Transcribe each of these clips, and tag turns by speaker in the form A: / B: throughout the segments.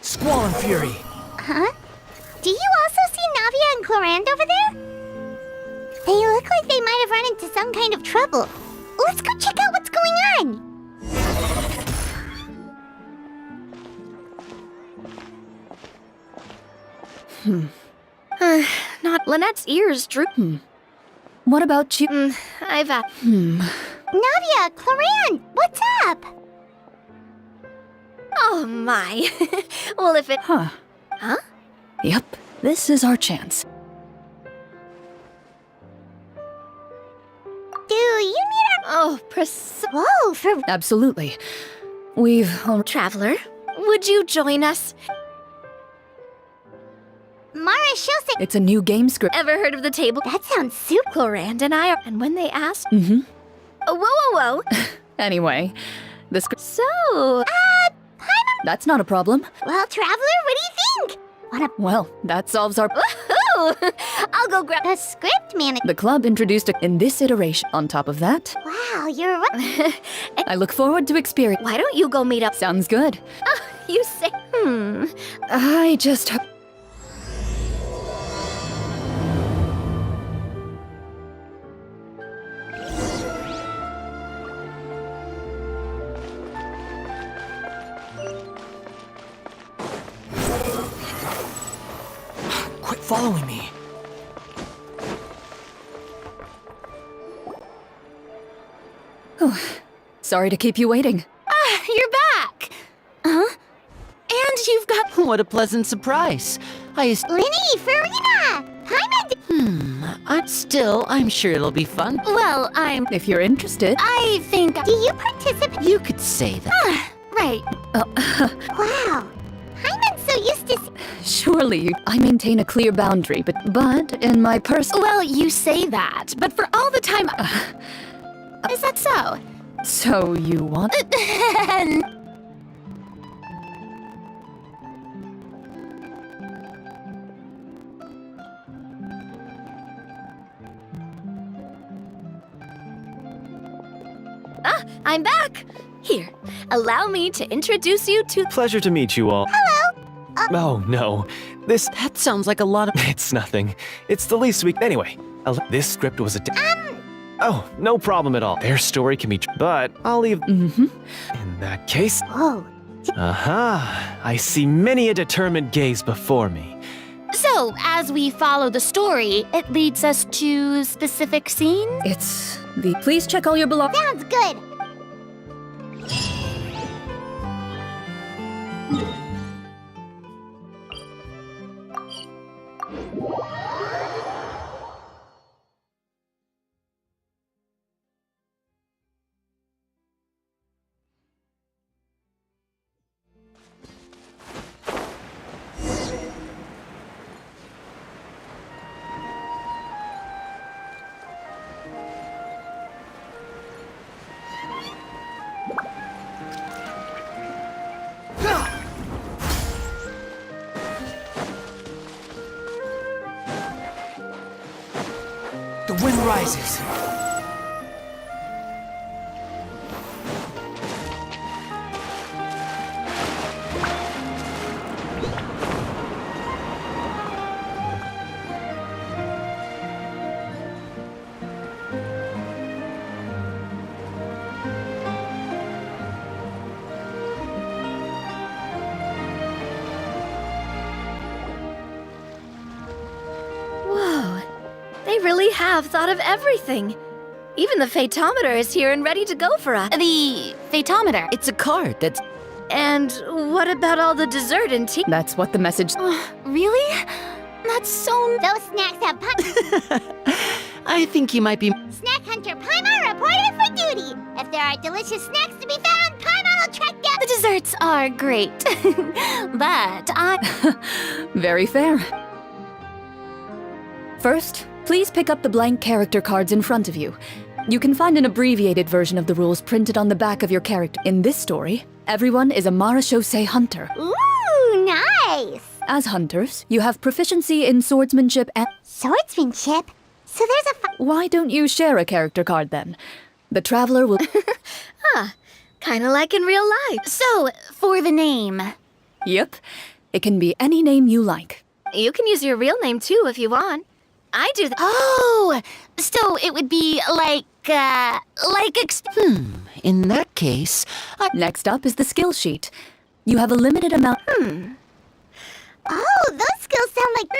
A: Squall and Fury!
B: Huh? Do you also see Navia and Clorand over there? They look like they might have run into some kind of trouble. Let's go check out what's going on!
C: Not Lynette's ears droop.
D: What about you?
C: I've
B: Navia, Clorand, what's up?
C: Oh my. Well, if it.
D: Huh. Yep, this is our chance.
B: Do you need
C: Oh,
B: Whoa, for
D: Absolutely. We've...
C: Traveler, would you join us?
B: Mara Shose?
D: It's a new game script.
C: Ever heard of the table?
B: That sounds super.
C: Clorand and I are. And when they asked.
D: Mm-hmm.
C: Oh, whoa.
D: Anyway, the script...
C: So.
D: That's not a problem.
B: Well, Traveler, what do you think?
D: Well, that solves our...
C: Woohoo! I'll go grab.
B: The script man.
D: The club introduced it in this iteration. On top of that,
B: Wow, you're right.
D: I look forward to experience...
C: Why don't you go meet up?
D: Sounds good.
C: You say.
D: I just...
A: Quit following me.
D: Sorry to keep you waiting.
C: You're back. Huh? And you've got.
E: What a pleasant surprise.
B: Linny, Farina!
E: I'm sure it'll be fun.
C: Well,
D: If you're interested...
C: I think.
B: Do you participate?
E: You could say that.
C: Right.
B: Wow. I'm so used to.
D: Surely, I maintain a clear boundary, but in my personal...
C: Well, you say that, but for all the time. Is that so?
D: So you want...
C: I'm back. Here, allow me to introduce you to.
F: Pleasure to meet you all.
B: Hello.
F: Oh, no.
E: That sounds like a lot of.
F: It's nothing. It's the least we... Anyway, this script was a... Oh, no problem at all. Their story can be... But I'll leave...
D: Mm-hmm.
F: In that case...
B: Whoa.
F: Aha! I see many a determined gaze before me.
C: So, as we follow the story, it leads us to specific scenes.
D: It's the... Please check all your belongings.
B: Sounds good.
A: The wind rises.
C: Whoa, they really have thought of everything. Even the Fatometer is here and ready to go for us. The Fatometer.
E: It's a card that's.
G: And what about all the dessert and tea?
D: That's what the message.
C: Really? That's so...
B: Those snacks have
E: I think you might be.
B: Snack Hunter Paimon reported for duty. If there are delicious snacks to be found, Paimon will track down.
C: The desserts are great. But I...
D: Very fair. First, please pick up the blank character cards in front of you. You can find an abbreviated version of the rules printed on the back of your character. In this story, everyone is a marechaussee hunter.
B: Ooh, nice.
D: As hunters, you have proficiency in swordsmanship and...
B: Swordsmanship? So there's a
D: Why don't you share a character card then? The traveler will...
G: Kinda like in real life.
C: So, for the name.
D: Yep. It can be any name you like.
G: You can use your real name too if you want. I do that.
C: Oh! So it would be like
E: In that case,
D: Next up is the skill sheet. You have a limited amount...
B: Oh, those skills sound like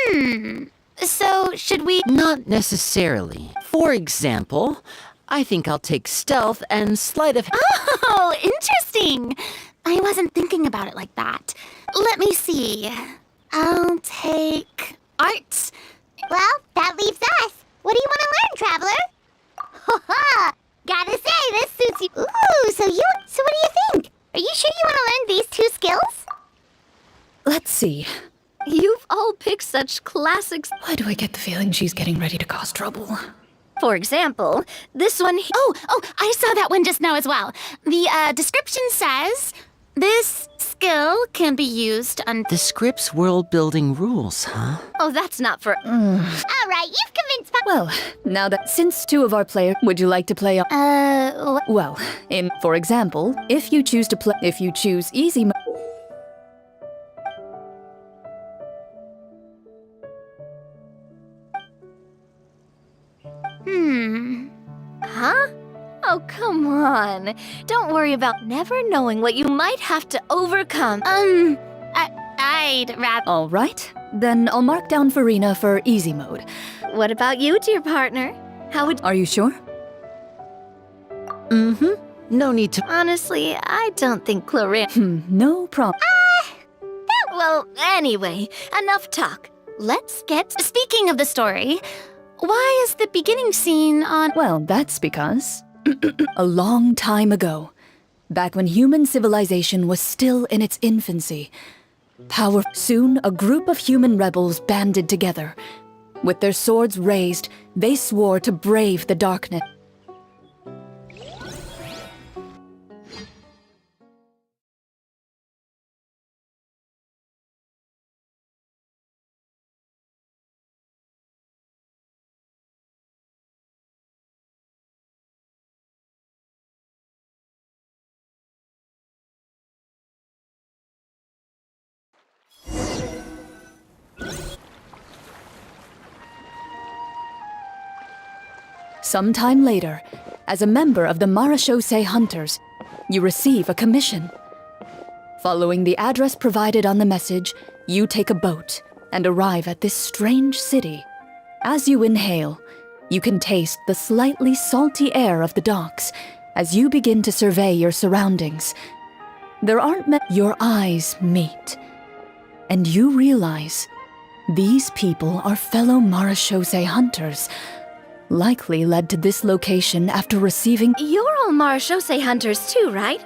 C: So, should we...
E: not necessarily. For example, I think I'll take stealth and sleight of.
C: Oh, interesting! I wasn't thinking about it like that. Let me see. I'll take... arts.
B: Well, that leaves us. What do you want to learn, traveler? Ha ha! Gotta say, this suits you. Ooh, so what do you think? Are you sure you want to learn these two skills?
D: Let's see.
G: You've all picked such classics.
D: Why do I get the feeling she's getting ready to cause trouble?
G: For example, this one.
C: Oh, I saw that one just now as well. The description says, this skill can be used on...
E: The script's world-building rules, huh?
G: Oh, that's not for.
B: All right, you've convinced me.
D: Well, now that since two of our players, would you like to play on... Well, for example, if you choose easy mode...
G: Huh? Oh, come on. Don't worry about never knowing what you might have to overcome.
C: I'd rather...
D: All right, then I'll mark down Farina for easy mode.
G: What about you, dear partner? How would.
D: Are you sure?
E: No need to.
G: Honestly, I don't think Clarissa.
D: No problem.
G: Well, anyway, enough talk. Let's get.
C: Speaking of the story, why is the beginning scene on...
D: Well, that's because... a long time ago, back when human civilization was still in its infancy, soon a group of human rebels banded together. With their swords raised, they swore to brave the darkness. Sometime later, as a member of the marechaussee hunters, you receive a commission. Following the address provided on the message, you take a boat and arrive at this strange city. As you inhale, you can taste the slightly salty air of the docks as you begin to survey your surroundings. There aren't many. Your eyes meet, and you realize these people are fellow marechaussee hunters, likely led to this location after receiving...
G: You're all marechaussee hunters too, right?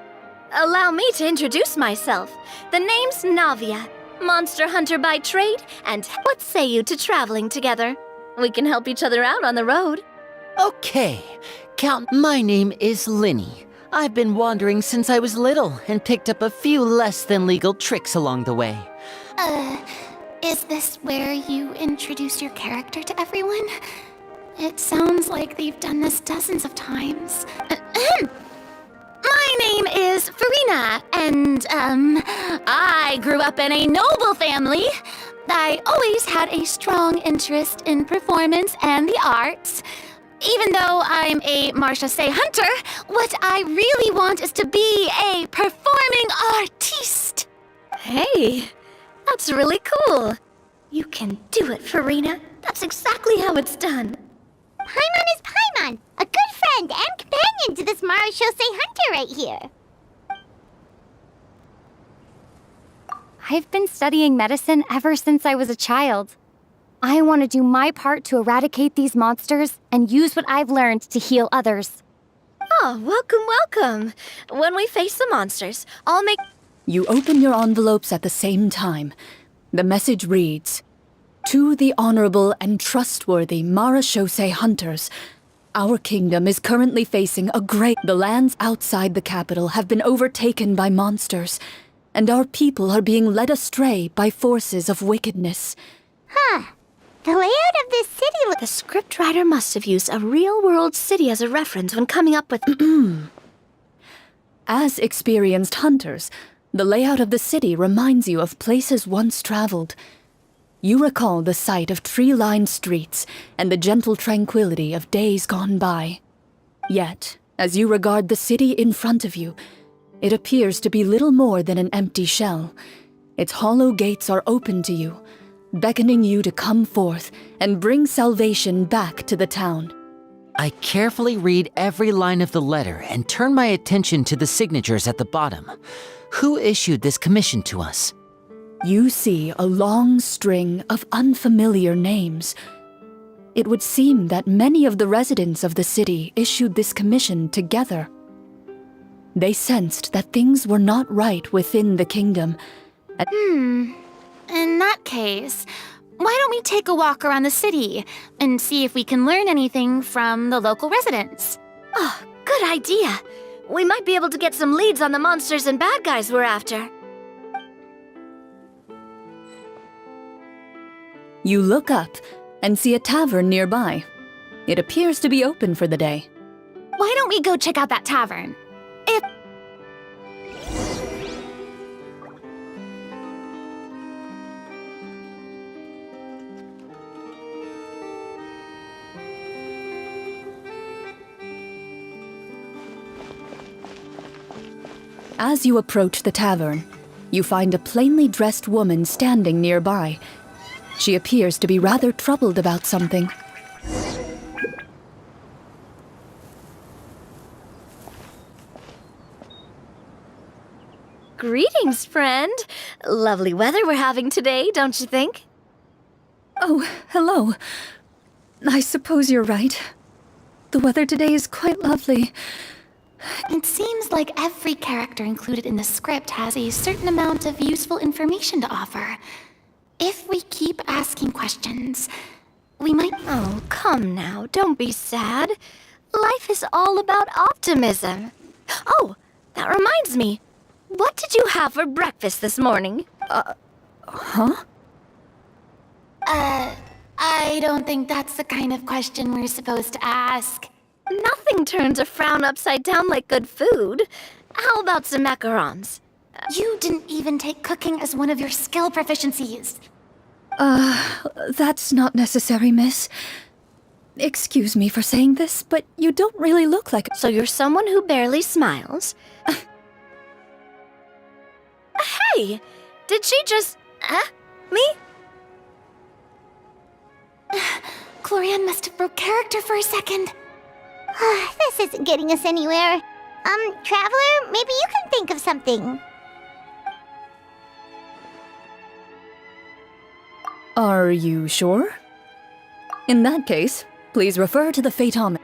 G: Allow me to introduce myself. The name's Navia, monster hunter by trade, and what say you to traveling together? We can help each other out on the road.
E: Okay, Count. My name is Linny. I've been wandering since I was little and picked up a few less than legal tricks along the way.
C: Is this where you introduce your character to everyone? It sounds like they've done this dozens of times. My name is Farina, and, I grew up in a noble family. I always had a strong interest in performance and the arts. Even though I'm a marechaussee hunter, what I really want is to be a performing artiste.
G: Hey, that's really cool. You can do it, Farina. That's exactly how it's done.
B: Paimon is Paimon, a good friend and companion to this marechaussee hunter right here. I've been studying medicine ever since I was a child. I want to do my part to eradicate these monsters and use what I've learned to heal others.
G: Oh, welcome, welcome. When we face the monsters, I'll make...
D: You open your envelopes at the same time. The message reads, "To the honorable and trustworthy Marashose hunters, our kingdom is currently facing a great... The lands outside the capital have been overtaken by monsters, and our people are being led astray by forces of wickedness."
B: The layout of this city
G: The scriptwriter must have used a real-world city as a reference when coming up with...
D: As experienced hunters, the layout of the city reminds you of places once traveled. You recall the sight of tree-lined streets and the gentle tranquility of days gone by. Yet, as you regard the city in front of you, it appears to be little more than an empty shell. Its hollow gates are open to you, beckoning you to come forth and bring salvation back to the town.
E: I carefully read every line of the letter and turn my attention to the signatures at the bottom. Who issued this commission to us?
D: You see a long string of unfamiliar names. It would seem that many of the residents of the city issued this commission together. They sensed that things were not right within the kingdom.
C: In that case, why don't we take a walk around the city and see if we can learn anything from the local residents?
G: Oh, good idea. We might be able to get some leads on the monsters and bad guys we're after.
D: You look up and see a tavern nearby. It appears to be open for the day.
C: Why don't we go check out that tavern?
D: As you approach the tavern, you find a plainly dressed woman standing nearby. She appears to be rather troubled about something.
G: Greetings, friend. Lovely weather we're having today, don't you think?
D: Oh, hello. I suppose you're right. The weather today is quite lovely.
C: It seems like every character included in the script has a certain amount of useful information to offer. If we keep asking questions, we might...
G: Oh, come now, don't be sad. Life is all about optimism. Oh, that reminds me. What did you have for breakfast this morning?
C: I don't think that's the kind of question we're supposed to ask.
G: Nothing turns a frown upside down like good food. How about some macarons?
C: You didn't even take cooking as one of your skill proficiencies.
D: That's not necessary, miss. Excuse me for saying this, but you don't really look like...
G: So you're someone who barely smiles? Hey! Did she just... me?
C: Clorian must have broke character for a second.
B: This isn't getting us anywhere. Traveler, maybe you can think of something.
D: Are you sure? In that case, please refer to the Fatometer.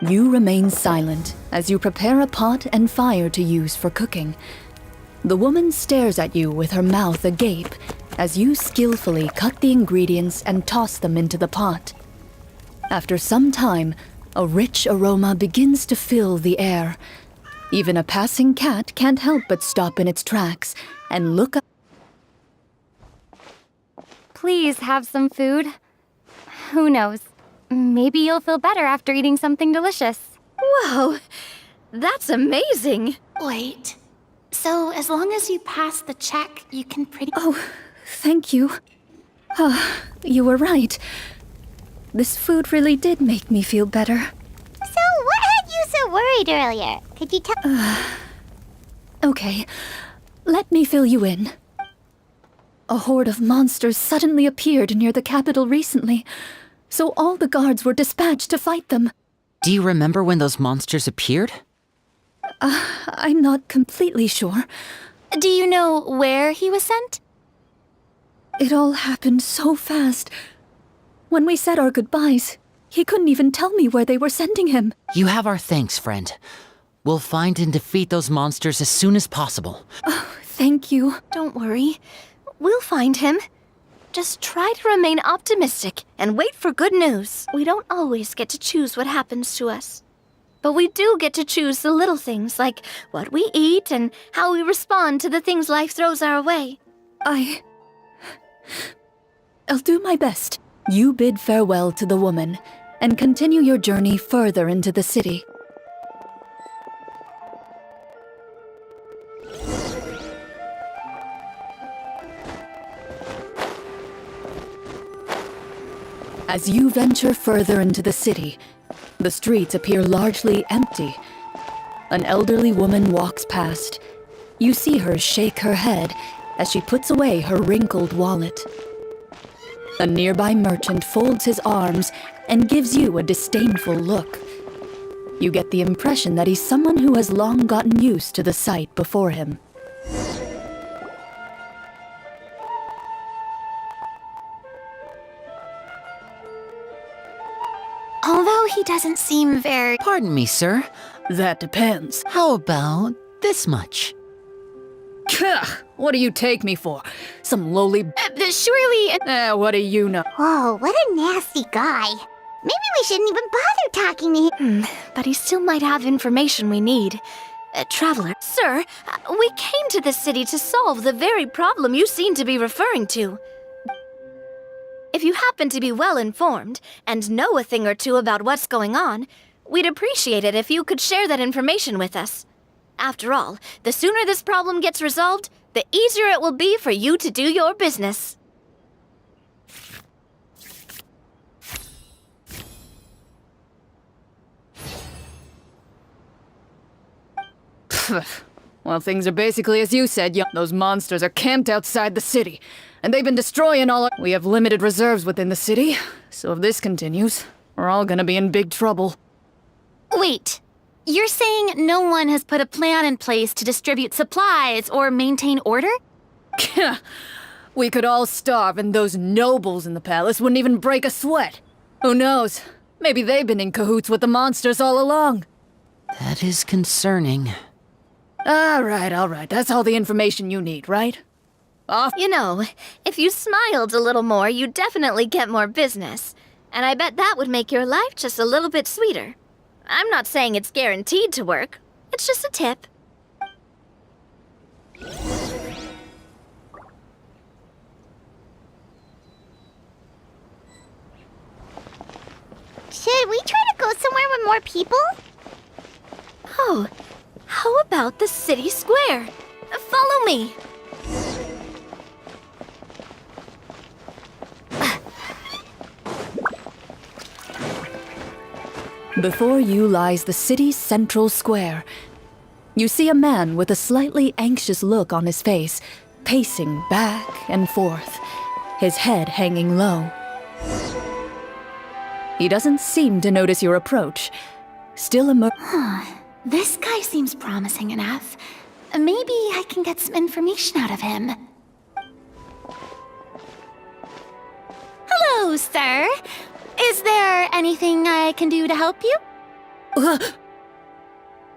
D: You remain silent as you prepare a pot and fire to use for cooking. The woman stares at you with her mouth agape as you skillfully cut the ingredients and toss them into the pot. After some time, a rich aroma begins to fill the air. Even a passing cat can't help but stop in its tracks and look up.
B: Please have some food. Who knows? Maybe you'll feel better after eating something delicious.
G: Whoa, that's amazing.
C: Wait, so as long as you pass the check, you can pretty...
D: Oh, thank you. You were right. This food really did make me feel better.
B: So what had you so worried earlier. Could you tell?
D: Okay, let me fill you in. A horde of monsters suddenly appeared near the capital recently, so all the guards were dispatched to fight them.
E: Do you remember when those monsters appeared?
D: I'm not completely sure.
C: Do you know where he was sent?
D: It all happened so fast. When we said our goodbyes, he couldn't even tell me where they were sending him.
E: You have our thanks, friend. We'll find and defeat those monsters as soon as possible.
D: Thank you.
G: Don't worry. We'll find him. Just try to remain optimistic and wait for good news. We don't always get to choose what happens to us. But we do get to choose the little things, like what we eat and how we respond to the things life throws our way.
D: I'll do my best. You bid farewell to the woman, and continue your journey further into the city. As you venture further into the city, the streets appear largely empty. An elderly woman walks past. You see her shake her head as she puts away her wrinkled wallet. A nearby merchant folds his arms and gives you a disdainful look. You get the impression that he's someone who has long gotten used to the sight before him.
C: Although he doesn't seem very...
E: Pardon me, sir.
A: That depends.
E: How about this much?
A: What do you take me for? Some lowly...
C: surely...
A: what do you know?
B: Whoa, what a nasty guy. Maybe we shouldn't even bother talking to him.
G: But he still might have information we need. Traveler, sir, we came to this city to solve the very problem you seem to be referring to. If you happen to be well informed and know a thing or two about what's going on, we'd appreciate it if you could share that information with us. After all, the sooner this problem gets resolved, the easier it will be for you to do your business.
A: Well, things are basically as you said, Those monsters are camped outside the city, and they've been destroying all our... We have limited reserves within the city, so if this continues, we're all gonna be in big trouble.
C: Wait, you're saying no one has put a plan in place to distribute supplies or maintain order?
A: We could all starve, and those nobles in the palace wouldn't even break a sweat. Who knows? Maybe they've been in cahoots with the monsters all along.
E: That is concerning.
A: All right. That's all the information you need, right? Off.
G: You know, if you smiled a little more, you'd definitely get more business. And I bet that would make your life just a little bit sweeter. I'm not saying it's guaranteed to work. It's just a tip.
B: Should we try to go somewhere with more people?
G: Oh, how about the city square? Follow me.
D: Before you lies the city's central square. You see a man with a slightly anxious look on his face, pacing back and forth, his head hanging low. He doesn't seem to notice your approach, still
C: This guy seems promising enough. Maybe I can get some information out of him. Hello, sir. Is there anything I can do to help you?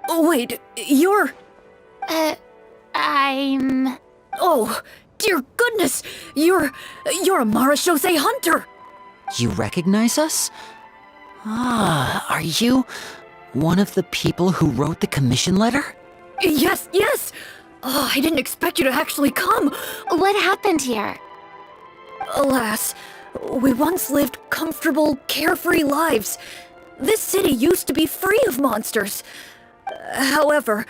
A: Wait, you're...
C: I'm...
A: Oh, dear goodness! You're a Marashose hunter!
E: You recognize us? Ah, are you one of the people who wrote the commission letter?
A: Yes! Oh, I didn't expect you to actually come!
C: What happened here?
A: Alas, we once lived comfortable, carefree lives. This city used to be free of monsters. However,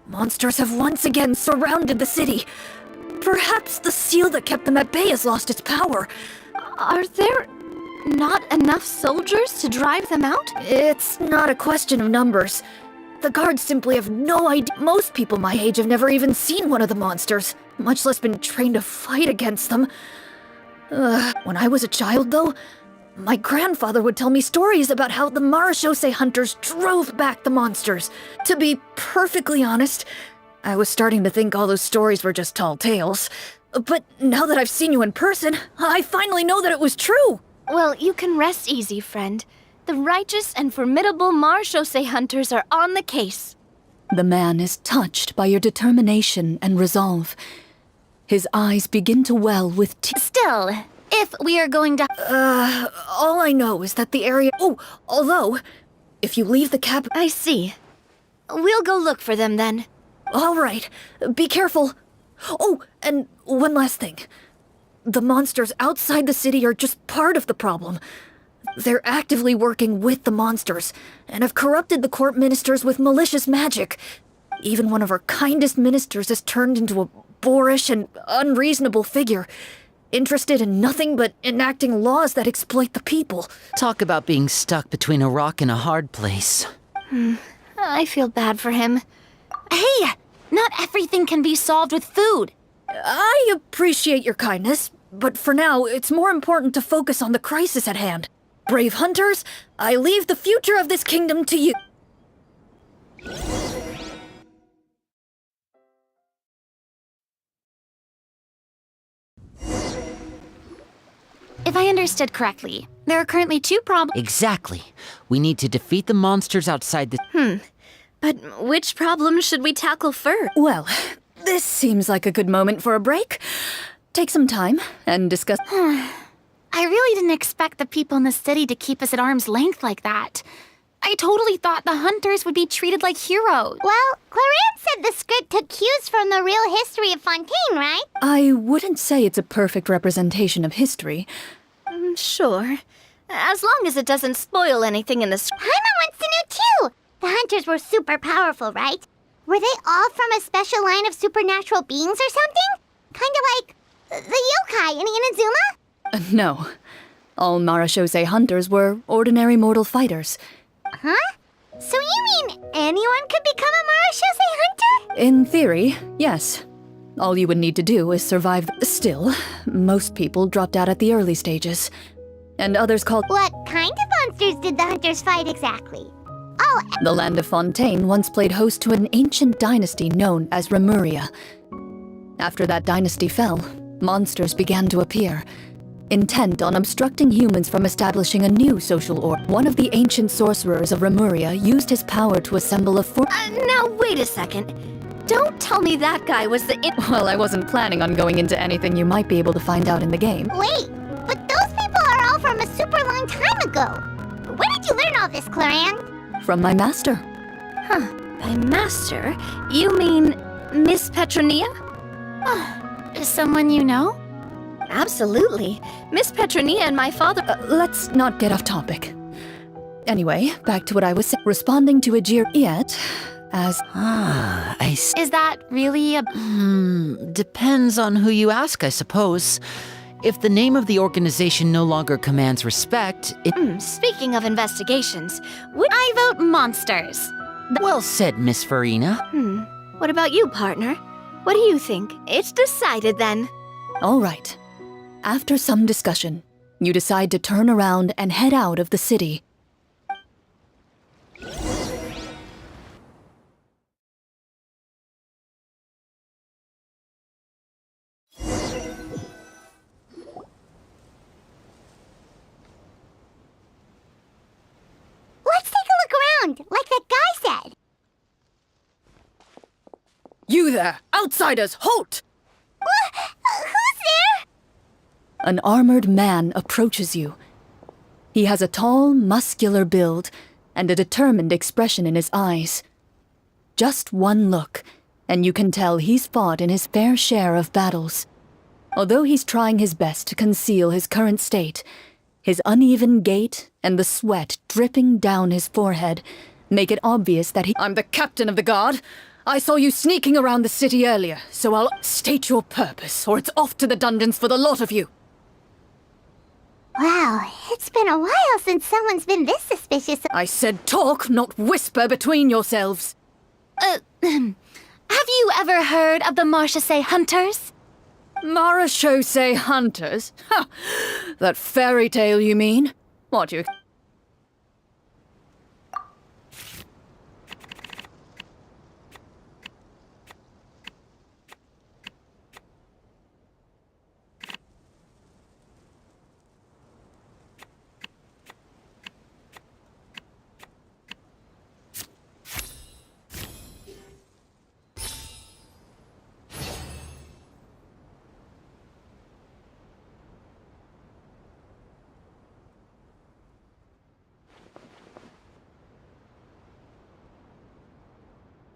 A: monsters have once again surrounded the city. Perhaps the seal that kept them at bay has lost its power.
G: Are there not enough soldiers to drive them out?
A: It's not a question of numbers. The guards simply have no idea. Most people my age have never even seen one of the monsters, much less been trained to fight against them. When I was a child, though, my grandfather would tell me stories about how the Marashose hunters drove back the monsters. To be perfectly honest, I was starting to think all those stories were just tall tales. But now that I've seen you in person, I finally know that it was true!
G: Well, you can rest easy, friend. The righteous and formidable Marashose hunters are on the case.
D: The man is touched by your determination and resolve. His eyes begin to well with tears.
C: Still, if we are going to...
A: All I know is that the area... Oh, although, if you leave the cap...
G: I see. We'll go look for them then.
A: All right, be careful. Oh, and one last thing. The monsters outside the city are just part of the problem. They're actively working with the monsters, and have corrupted the court ministers with malicious magic. Even one of our kindest ministers has turned into a boorish and unreasonable figure, interested in nothing but enacting laws that exploit the people.
E: Talk about being stuck between a rock and a hard place.
G: I feel bad for him.
C: Hey! Not everything can be solved with food.
A: I appreciate your kindness, but for now, it's more important to focus on the crisis at hand. Brave hunters, I leave the future of this kingdom to you.
C: If I understood correctly, there are currently two problems.
E: Exactly. We need to defeat the monsters outside the...
G: But which problem should we tackle first?
D: Well, this seems like a good moment for a break. Take some time and discuss...
C: I really didn't expect the people in the city to keep us at arm's length like that. I totally thought the hunters would be treated like heroes.
B: Well, Clarence said the script took cues from the real history of Fontaine, right?
D: I wouldn't say it's a perfect representation of history.
G: Sure. As long as it doesn't spoil anything in the script.
B: Paimon wants to know too! The hunters were super powerful, right? Were they all from a special line of supernatural beings or something? Kind of like the yokai in Inazuma?
D: No. All Marashose hunters were ordinary mortal fighters.
B: Huh? So you mean anyone could become a Marashose hunter?
D: In theory, yes. All you would need to do is survive. Still, most people dropped out at the early stages. And others called...
B: What kind of monsters did the hunters fight exactly? Oh,
D: The land of Fontaine once played host to an ancient dynasty known as Remuria. After that dynasty fell, monsters began to appear, intent on obstructing humans from establishing a new social order. One of the ancient sorcerers of Remuria used his power to assemble a
G: Now wait a second. Don't tell me that guy was the
D: Well, I wasn't planning on going into anything you might be able to find out in the game.
B: wait, but those people are all from a super long time ago. Where did you learn all this, Claran?
D: From my master.
G: By master? You mean Miss Petronia?
C: Someone you know?
G: Absolutely. Miss Petronia and my father...
D: Let's not get off topic. Anyway, back to what I was saying. Responding to Ajir yet, as...
E: I see.
C: Is that really a...
E: Depends on who you ask, I suppose. If the name of the organization no longer commands respect, it...
G: Speaking of investigations,
C: I vote monsters.
E: Well said, Miss Farina.
G: what about you, partner? What do you think? It's decided then.
D: All right. After some discussion, you decide to turn around and head out of the city.
B: Let's take a look around, like that guy said.
A: You there, outsiders, halt!
B: Who's there?
D: An armored man approaches you. He has a tall, muscular build and a determined expression in his eyes. Just one look, and you can tell he's fought in his fair share of battles. Although he's trying his best to conceal his current state, his uneven gait and the sweat dripping down his forehead make it obvious that
A: I'm the captain of the guard. I saw you sneaking around the city earlier, so I'll state your purpose, or it's off to the dungeons for the lot of you.
B: Wow, it's been a while since someone's been this suspicious.
D: I said talk, not whisper between yourselves.
C: Have you ever heard of the Marchese Hunters?
D: Marachose hunters? Ha! That fairy tale, you mean? What, you...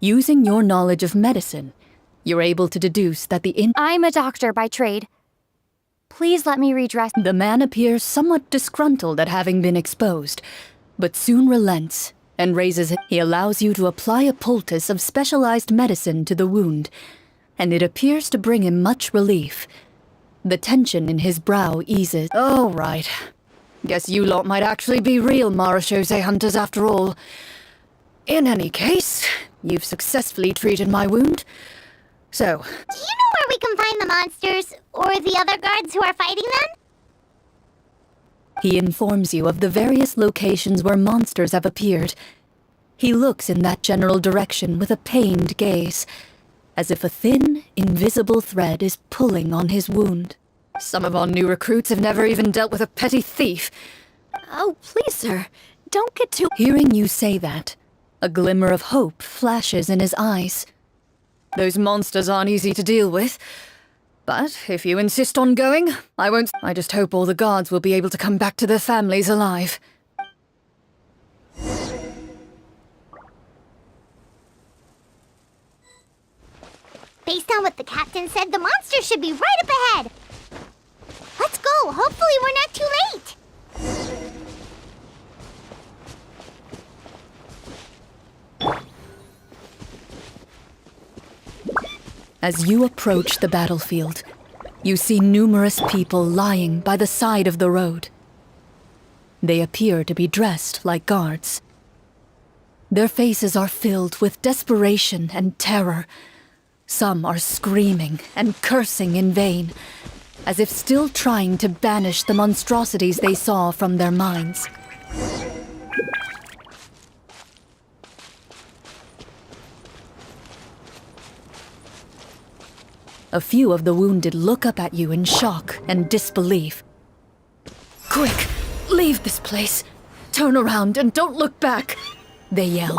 D: Using your knowledge of medicine, you're able to deduce that
H: I'm a doctor by trade. Please let me redress.
D: The man appears somewhat disgruntled at having been exposed, but soon relents and raises it. He allows you to apply a poultice of specialized medicine to the wound, and it appears to bring him much relief. The tension in his brow eases. Oh, right. Guess you lot might actually be real Marachose hunters after all. In any case, you've successfully treated my wound. So...
B: Do you know where we can find the monsters, or the other guards who are fighting them?
D: He informs you of the various locations where monsters have appeared. He looks in that general direction with a pained gaze, as if a thin, invisible thread is pulling on his wound. Some of our new recruits have never even dealt with a petty thief.
A: Oh, please, sir. Don't get too...
D: Hearing you say that, a glimmer of hope flashes in his eyes. Those monsters aren't easy to deal with. But if you insist on going, I won't... I just hope all the guards will be able to come back to their families alive.
B: Based on what the captain said, the monsters should be right up ahead. Let's go. Hopefully we're not too late.
D: As you approach the battlefield, you see numerous people lying by the side of the road. They appear to be dressed like guards. Their faces are filled with desperation and terror. Some are screaming and cursing in vain, as if still trying to banish the monstrosities they saw from their minds. A few of the wounded look up at you in shock and disbelief. Quick, leave this place. Turn around and don't look back, they yell.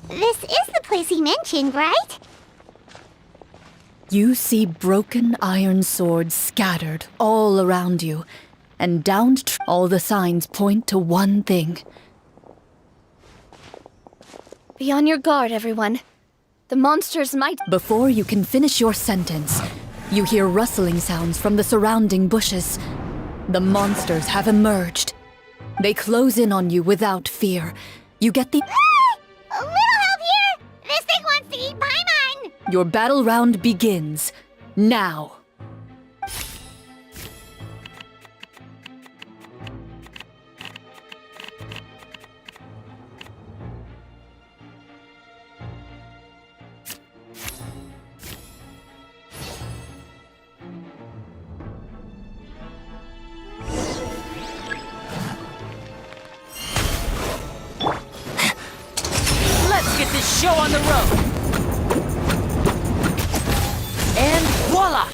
B: This is the place he mentioned, right?
D: You see broken iron swords scattered all around you, and downed all the signs point to one thing.
A: Be on your guard, everyone. The monsters might...
D: Before you can finish your sentence, you hear rustling sounds from the surrounding bushes. The monsters have emerged. They close in on you without fear. You get the...
B: A little help here! This thing wants to eat Paimon!
D: Your battle round begins now.
E: Let's get this show on the road. And voila!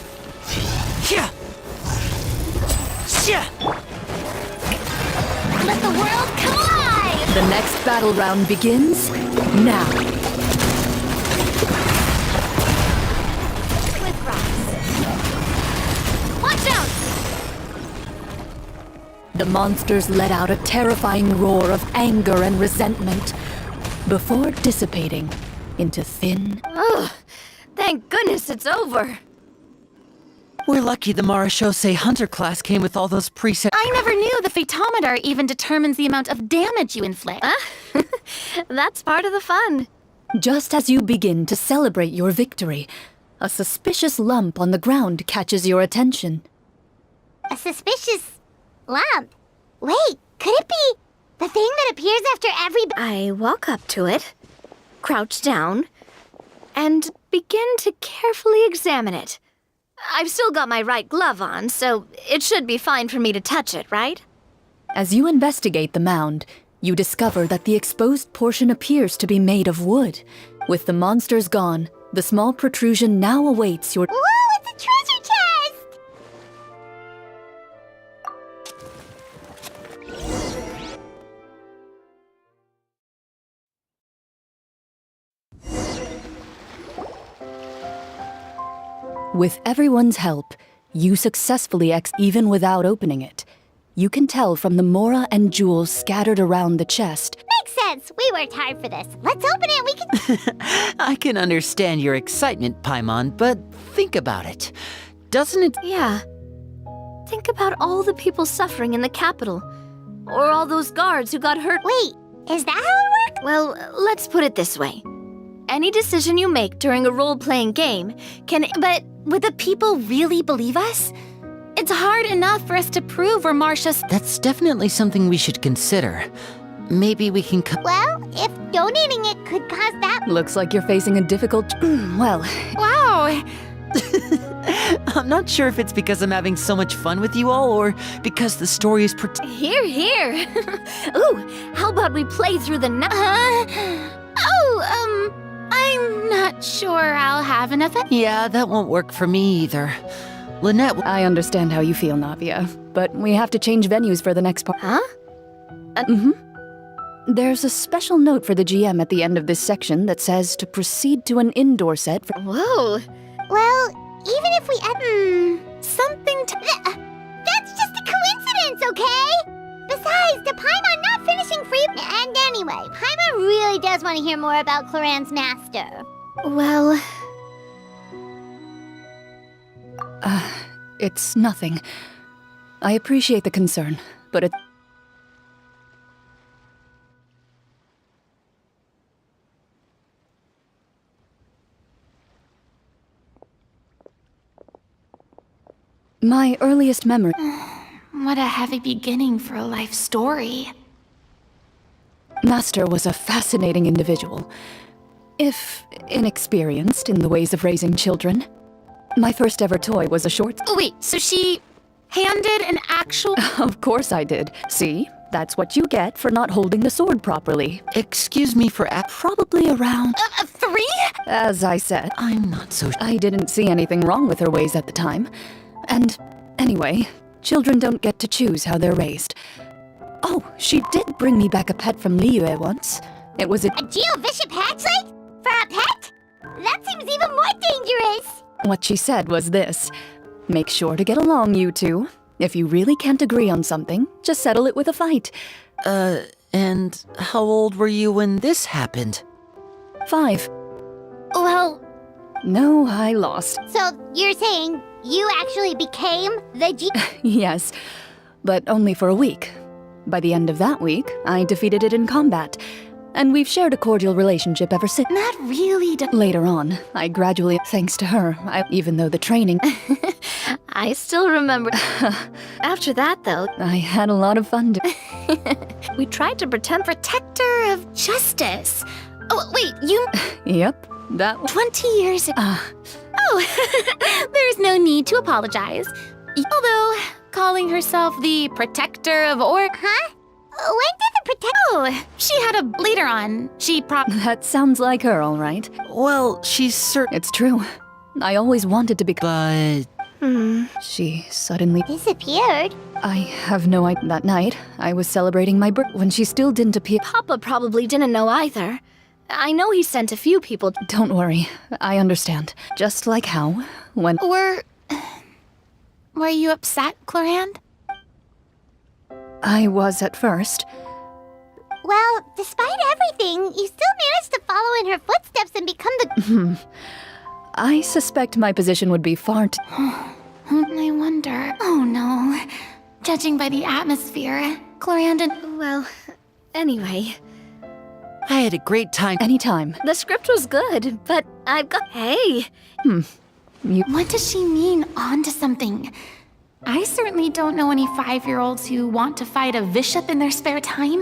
E: Yeah. Yeah.
C: Let the world come alive!
D: The next battle round begins now.
C: Cliff rocks. Watch out!
D: The monsters let out a terrifying roar of anger and resentment. before dissipating into thin.
G: Ugh, thank goodness it's over.
E: We're lucky the Marashosei Hunter class came with all those presets.
C: I never knew the photometer even determines the amount of damage you inflict.
G: That's part of the fun.
D: Just as you begin to celebrate your victory, a suspicious lump on the ground catches your attention.
B: A suspicious lump? Wait, could it be the thing that appears after every...
G: I walk up to it, crouch down, and begin to carefully examine it. I've still got my right glove on, so it should be fine for me to touch it, right?
D: As you investigate the mound, you discover that the exposed portion appears to be made of wood. With the monsters gone, the small protrusion now awaits your...
B: Whoa, it's a treasure chest!
D: With everyone's help, you successfully even without opening it. You can tell from the mora and jewels scattered around the chest.
B: Makes sense. We worked hard for this. Let's open it. We can...
E: I can understand your excitement, Paimon, but think about it. Doesn't it...
G: Yeah. Think about all the people suffering in the capital. Or all those guards who got hurt.
B: Wait, is that how it works?
G: Well, let's put it this way. Any decision you make during a role-playing game can...
C: But would the people really believe us? It's hard enough for us to prove we're Marcia's...
E: That's definitely something we should consider. Maybe we can...
B: Well, if donating it could cause that...
D: Looks like you're facing a difficult... well...
C: Wow!
E: I'm not sure if it's because I'm having so much fun with you all, or because the story is...
G: Here, here. Ooh, how about we play through the
C: I'm not sure I'll have enough...
E: Yeah, that won't work for me either. Lynette...
D: I understand how you feel, Navia, but we have to change venues for the next part.
G: Huh?
D: There's a special note for the GM at the end of this section that says to proceed to an indoor set for...
G: Whoa.
B: Well, even if we...
C: Something to...
B: That's just a coincidence, okay? Besides, the Paimon not finishing free... And anyway, Paimon really does want to hear more about Cloran's master.
G: Well...
D: It's nothing. I appreciate the concern, but it... My earliest memory...
C: What a heavy beginning for a life story.
D: Master was a fascinating individual, if inexperienced in the ways of raising children. My first ever toy was a short...
C: Oh, wait, so she handed an actual...
D: Of course I did. See? That's what you get for not holding the sword properly.
E: Excuse me for...
D: Probably around...
C: 3?
D: As I said,
E: I'm not so...
D: I didn't see anything wrong with her ways at the time. And anyway, children don't get to choose how they're raised. Oh, she did bring me back a pet from Liyue once. It was a...
B: A Geovicious hatchling? For a pet? That seems even more dangerous!
D: What she said was this: make sure to get along, you two. If you really can't agree on something, just settle it with a fight.
E: And how old were you when this happened?
D: 5.
C: Well...
D: No, I lost.
B: So, you're saying you actually became the
D: Yes, but only for a week. By the end of that week, I defeated it in combat. And we've shared a cordial relationship ever since.
C: Not really...
D: Later on, I gradually, thanks to her, even though the training...
G: I still remember. After that, though,
D: I had a lot of fun.
G: we tried to pretend
C: Protector of justice. Oh, wait, you...
D: Yep, that was...
C: 20 years ago. Oh, there's no need to apologize. Although, calling herself the protector of
B: Huh? When did the protect...
C: Oh, she had a... Later on, she
D: That sounds like her, all right.
E: Well, she's certain...
D: It's true. I always wanted to be...
E: But...
D: She suddenly...
B: disappeared?
D: I have no idea. That night, I was celebrating my birthday when she still didn't appear.
G: Papa probably didn't know either. I know he sent a few people.
D: Don't worry, I understand. Just like how, when...
C: Were you upset, Cloran?
D: I was at first.
B: Well, despite everything, thing, you still managed to follow in her footsteps and become the...
D: I suspect my position would be far too...
C: I wonder. Oh no. Judging by the atmosphere, Clorandon.
G: Well, anyway,
E: I had a great time.
D: Anytime.
G: the script was good, but I've got. Hey!
C: What does she mean, on to something? I certainly don't know any 5-year-olds who want to fight a bishop in their spare time.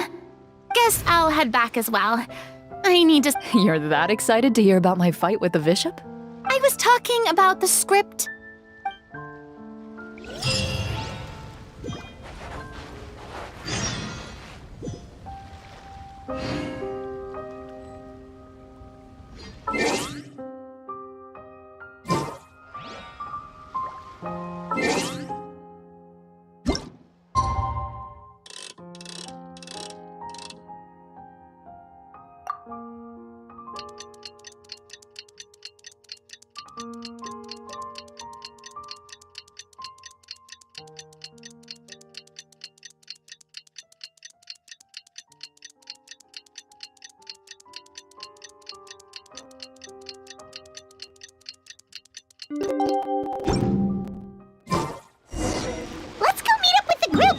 C: Guess I'll head back as well. I need to.
D: You're that excited to hear about my fight with the bishop?
C: I was talking about the script.
B: Let's go meet up with the group!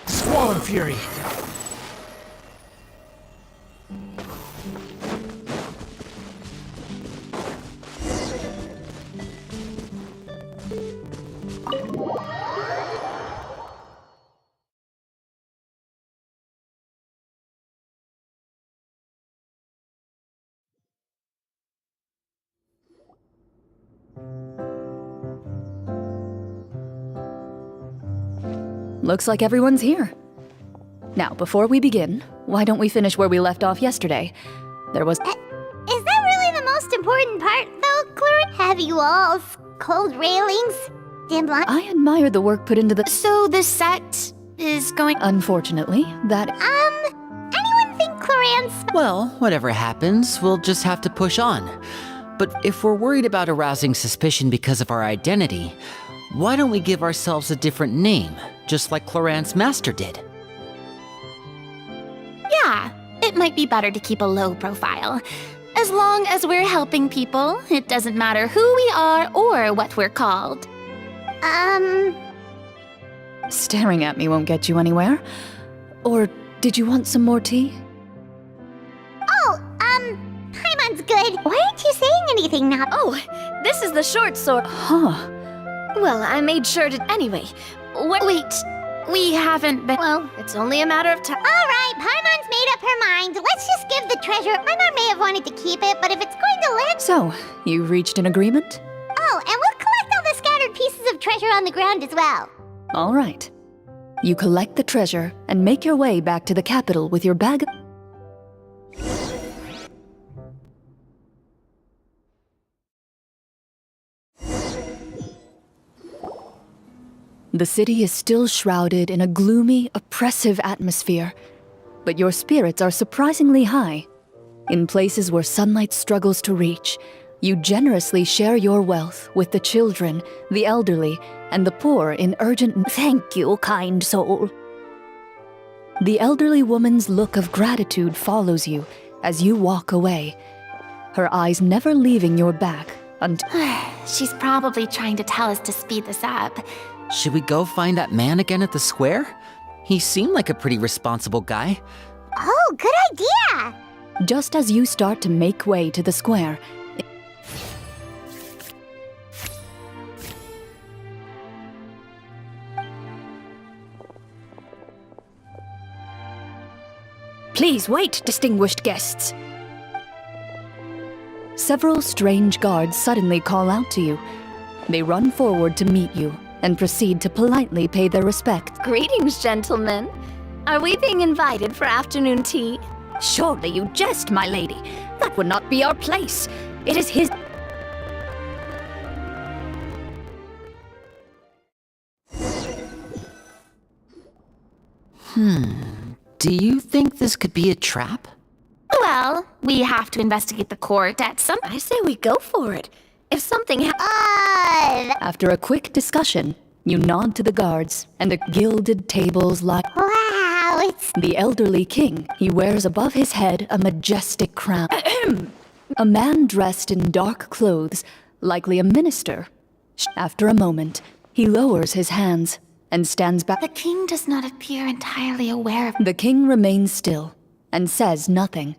F: Squall Fury!
D: Looks like everyone's here. Now, before we begin, why don't we finish where we left off yesterday? There was...
B: Is that really the most important part, though, Claire? Heavy walls, cold railings, dim lights.
D: I admire the work put into the...
C: So the set is going.
D: Unfortunately, that...
B: Anyone think Cloran's...
E: Well, whatever happens, we'll just have to push on. But if we're worried about arousing suspicion because of our identity, why don't we give ourselves a different name, just like Cloran's master did?
C: Yeah, it might be better to keep a low profile. As long as we're helping people, it doesn't matter who we are or what we're called.
D: Staring at me won't get you anywhere. Or did you want some more tea?
B: Paimon's good. Why aren't you saying anything now?
G: Oh, this is the short sword.
D: Huh.
G: Well, I made sure to. Anyway, what.
C: Wait, we haven't been.
G: Well, it's only a matter of time.
B: Alright, Paimon's made up her mind. Let's just give the treasure. Paimon may have wanted to keep it, but if it's going to land...
D: So, you've reached an agreement?
B: Oh, and we'll collect all the scattered pieces of treasure on the ground as well.
D: All right. You collect the treasure and make your way back to the capital with your bag of... The city is still shrouded in a gloomy, oppressive atmosphere, but your spirits are surprisingly high. In places where sunlight struggles to reach, you generously share your wealth with the children, the elderly, and the poor in urgent...
A: Thank you, kind soul.
D: The elderly woman's look of gratitude follows you as you walk away, her eyes never leaving your back until...
C: She's probably trying to tell us to speed this up.
E: Should we go find that man again at the square? He seemed like a pretty responsible guy.
B: Oh, good idea!
D: Just as you start to make way to the square,
A: Please wait, distinguished guests.
D: several strange guards suddenly call out to you. They run forward to meet you and proceed to politely pay their respects.
G: Greetings, gentlemen. Are we being invited for afternoon tea?
A: Surely you jest, my lady. That would not be our place. It is his...
E: Do you think this could be a trap?
C: Well, we have to investigate the court at some...
G: I say we go for it. If something
D: After a quick discussion, you nod to the guards, and the gilded tables lie.
B: Wow, it's...
D: The elderly king, he wears above his head a majestic crown. A man dressed in dark clothes, likely a minister. After a moment, he lowers his hands and stands back.
C: The king does not appear entirely aware of...
D: The king remains still and says nothing.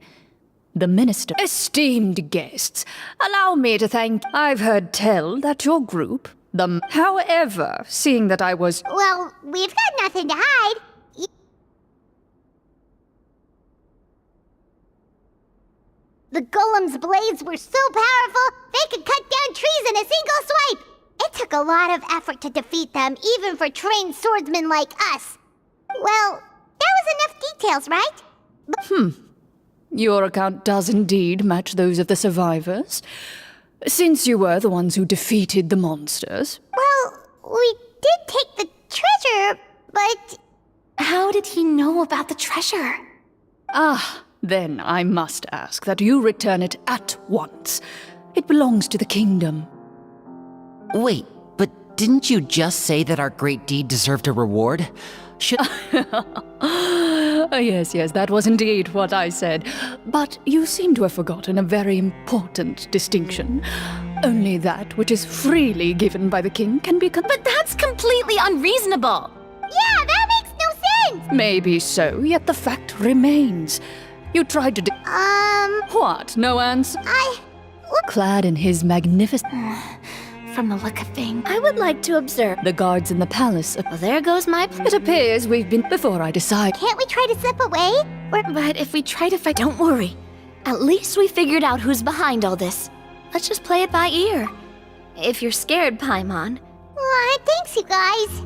D: The minister. Esteemed guests, allow me to thank. I've heard tell that your group, However, seeing that I was.
B: Well, we've got nothing to hide. The golem's blades were so powerful, they could cut down trees in a single swipe. It took a lot of effort to defeat them, even for trained swordsmen like us. Well, that was enough details, right?
D: Your account does indeed match those of the survivors. Since you were the ones who defeated the monsters.
B: Well, we did take the treasure, but...
C: How did he know about the treasure?
D: Then I must ask that you return it at once. It belongs to the kingdom.
E: Wait, but didn't you just say that our great deed deserved a reward? Should...
D: Yes, that was indeed what I said. But you seem to have forgotten a very important distinction. Only that which is freely given by the king can be
C: But that's completely unreasonable!
B: Yeah, that makes no sense!
D: Maybe so, yet the fact remains. You tried to What? No answer? Clad in his magnificent...
C: From the look of things.
G: I would like to observe.
D: The guards in the palace...
G: Well, there goes my
D: It appears we've been... Before I decide...
B: Can't we try to slip away?
G: But if we try to fight, don't worry. At least we figured out who's behind all this. Let's just play it by ear. If you're scared, Paimon.
B: Thanks, you guys.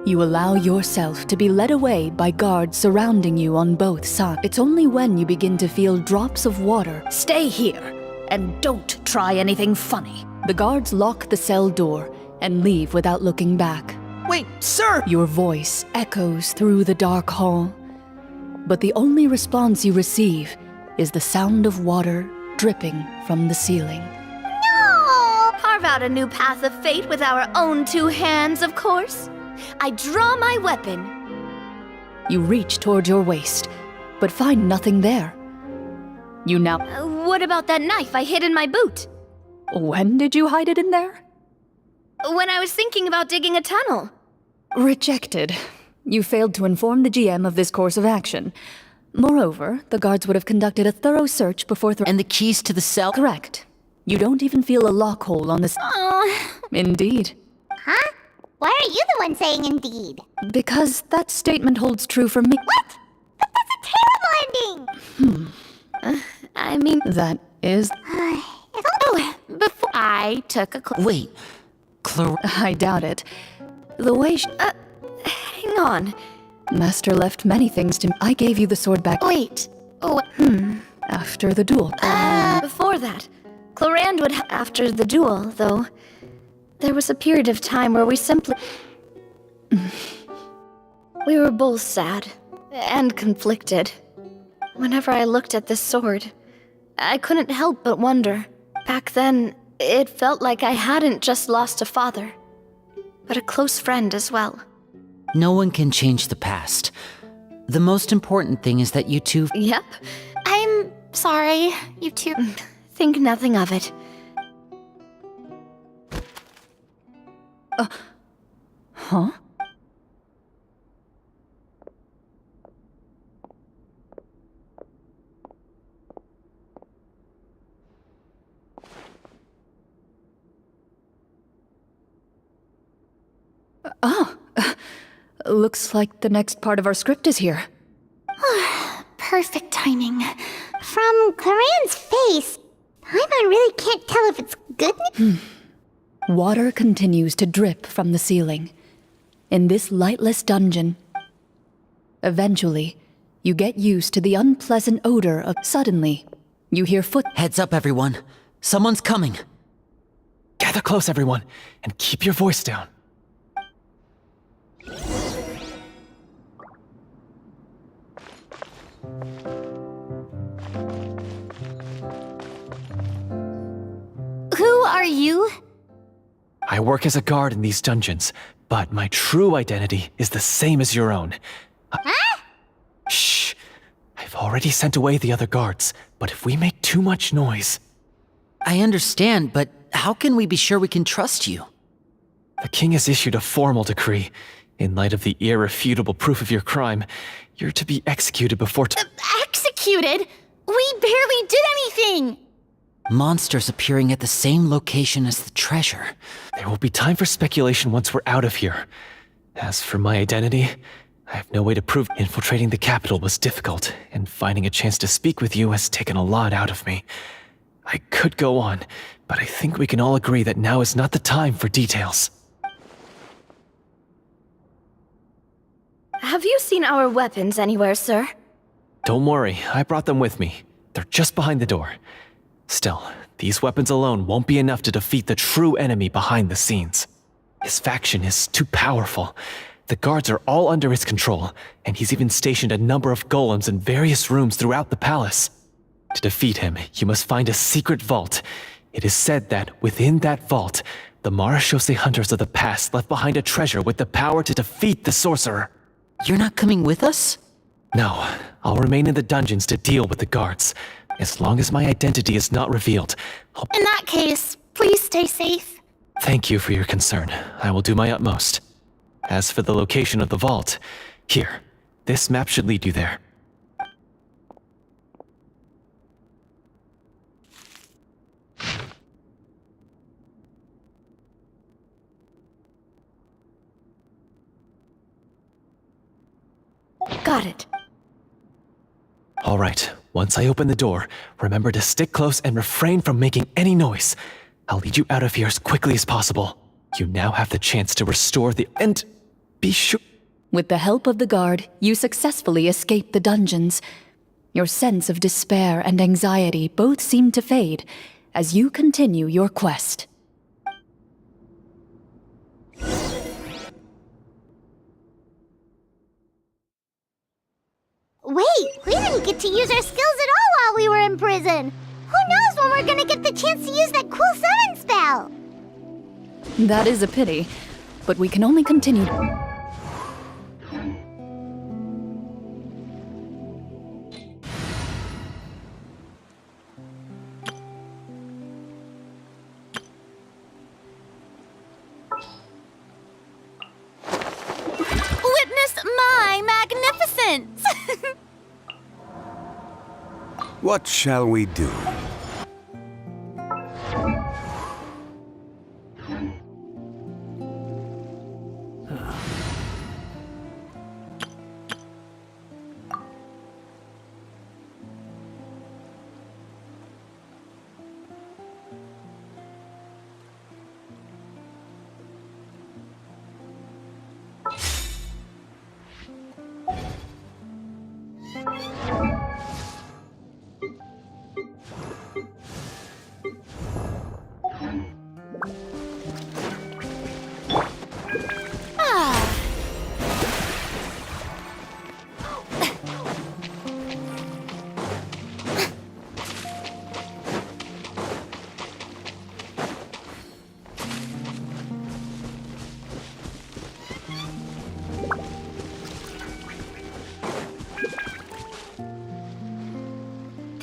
D: You allow yourself to be led away by guards surrounding you on both sides. It's only when you begin to feel drops of water. Stay here, and don't try anything funny. The guards lock the cell door and leave without looking back.
F: Wait, sir!
D: Your voice echoes through the dark hall. But the only response you receive is the sound of water dripping from the ceiling.
B: No!
G: Carve out a new path of fate with our own two hands, of course. I draw my weapon.
D: You reach toward your waist, but find nothing there. You now...
G: What about that knife I hid in my boot?
D: When did you hide it in there?
G: When I was thinking about digging a tunnel.
D: Rejected. You failed to inform the GM of this course of action. Moreover, the guards would have conducted a thorough search before...
E: And the keys to the cell?
D: Correct. You don't even feel a lock hole on this... Indeed.
B: Huh? Why are you the one saying indeed?
D: Because that statement holds true for me.
B: What? But that's a terrible ending!
G: I mean...
D: That is...
C: Before I took a
E: Wait,
D: I doubt it. The way
G: hang on.
D: Master left many things to me. I gave you the sword back.
C: Wait.
D: After the duel.
G: Before that, Clorand would... After the duel, though, there was a period of time where we simply... We were both sad and conflicted. Whenever I looked at this sword, I couldn't help but wonder. Back then, it felt like I hadn't just lost a father, but a close friend as well.
E: no one can change the past. The most important thing is that you two...
G: Yep.
C: I'm sorry, you two.
G: Think nothing of it.
D: Huh? Looks like the next part of our script is here.
C: Perfect timing.
B: From Claren's face, Paimon really can't tell if it's good.
D: Water continues to drip from the ceiling. In this lightless dungeon, eventually, you get used to the unpleasant odor of... Suddenly, you hear
E: Heads up, everyone. Someone's coming.
F: Gather close, everyone, and keep your voice down.
C: Who are you?
F: I work as a guard in these dungeons, but my true identity is the same as your own.
B: Huh?
F: Shh! I've already sent away the other guards, but if we make too much noise...
E: I understand, but how can we be sure we can trust you?
F: The king has issued a formal decree. In light of the irrefutable proof of your crime, you're to be executed before
C: Executed? We barely did anything!
E: Monsters appearing at the same location as the treasure.
F: There will be time for speculation once we're out of here. As for my identity, I have no way to prove infiltrating the capital was difficult, and finding a chance to speak with you has taken a lot out of me. I could go on, but I think we can all agree that now is not the time for details.
G: Have you seen our weapons anywhere, sir?
F: Don't worry, I brought them with me. They're just behind the door. Still, these weapons alone won't be enough to defeat the true enemy behind the scenes. His faction is too powerful. The guards are all under his control, and he's even stationed a number of golems in various rooms throughout the palace. To defeat him, you must find a secret vault. It is said that within that vault, the Marachose hunters of the past left behind a treasure with the power to defeat the sorcerer.
E: You're not coming with us?
F: No, I'll remain in the dungeons to deal with the guards. As long as my identity is not revealed,
C: In that case, please stay safe.
F: Thank you for your concern. I will do my utmost. As for the location of the vault, here, this map should lead you there.
G: Got it.
F: All right, once I open the door, remember to stick close and refrain from making any noise. I'll lead you out of here as quickly as possible. You now have the chance to restore the... And be sure...
D: With the help of the guard, you successfully escape the dungeons. Your sense of despair and anxiety both seem to fade as you continue your quest.
B: Wait, we didn't get to use our skills at all while we were in prison. Who knows when we're gonna get the chance to use that cool summon spell?
D: That is a pity, but we can only continue.
C: Witness my magnificence!
I: What shall we do?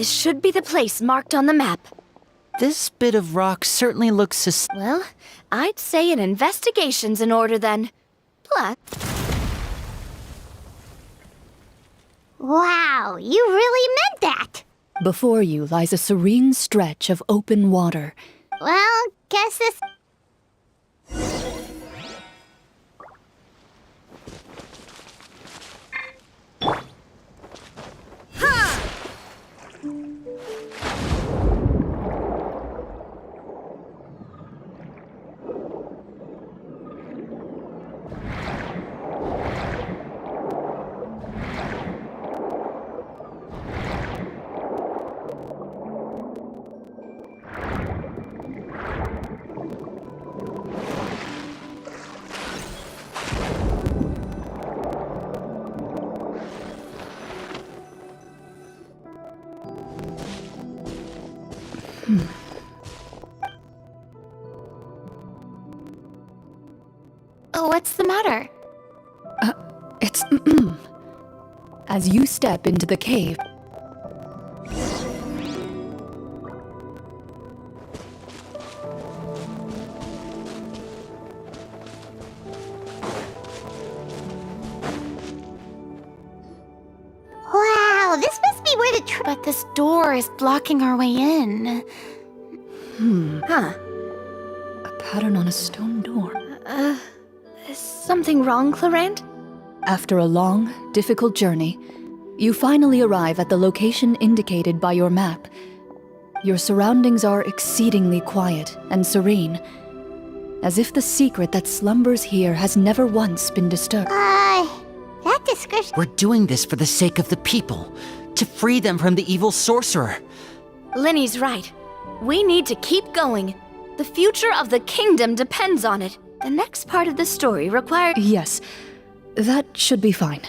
G: This should be the place marked on the map.
E: This bit of rock certainly looks
G: Well, I'd say an investigation's in order then. Plus...
B: Wow, you really meant that!
D: Before you lies a serene stretch of open water.
B: Well, guess this...
C: What's the matter?
D: It's as you step into the cave.
B: Wow, this must be where the
C: But this door is blocking our way in.
G: Huh.
D: A pattern on a stone door.
G: Is something wrong, Clarant?
D: After a long, difficult journey, you finally arrive at the location indicated by your map. Your surroundings are exceedingly quiet and serene, as if the secret that slumbers here has never once been disturbed.
B: that description.
E: We're doing this for the sake of the people, to free them from the evil sorcerer.
G: Lenny's right. We need to keep going. The future of the kingdom depends on it. The next part of the story requires...
D: Yes, that should be fine.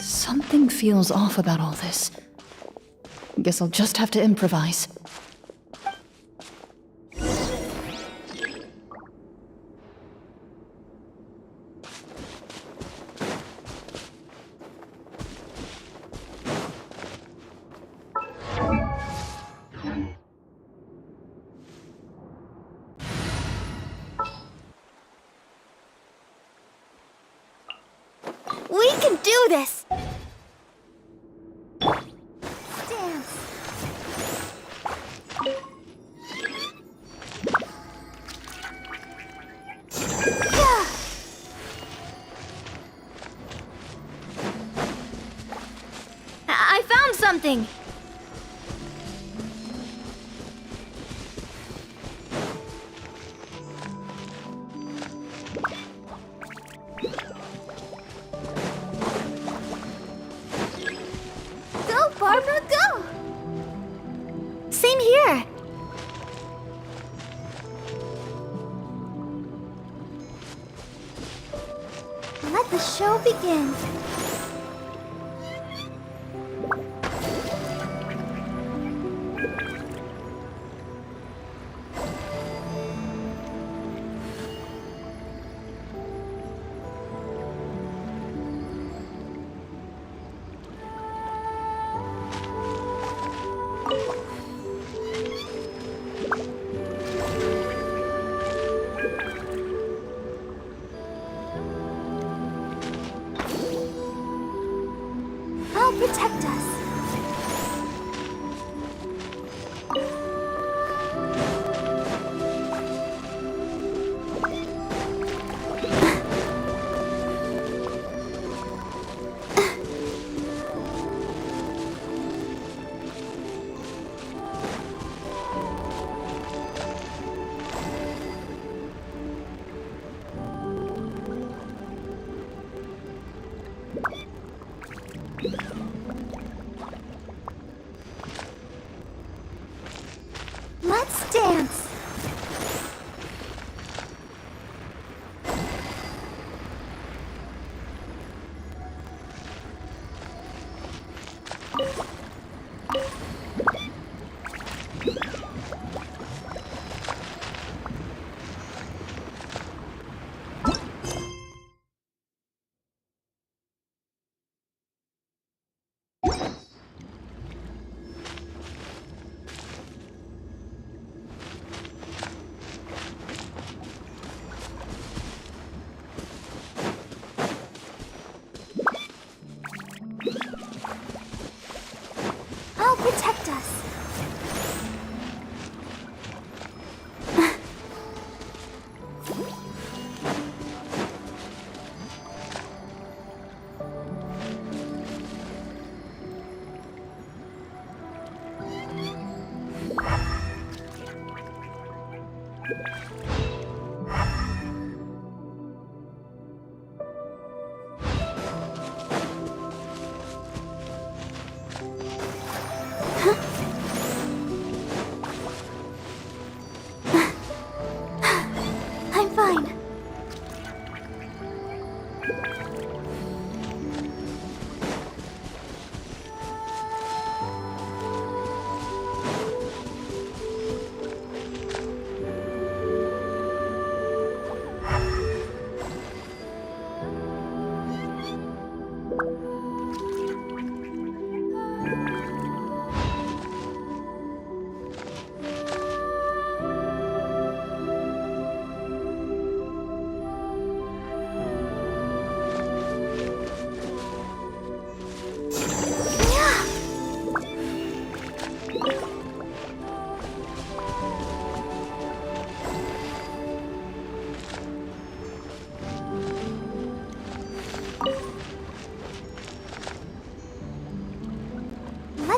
D: Something feels off about all this. Guess I'll just have to improvise.
G: We can do this!
B: Dance.
G: I found something!
B: Go, Barbara, go!
C: Same here.
B: Let the show begin.
C: I'll protect us.
B: Let's dance.
C: I'll protect us.
B: I'm fine.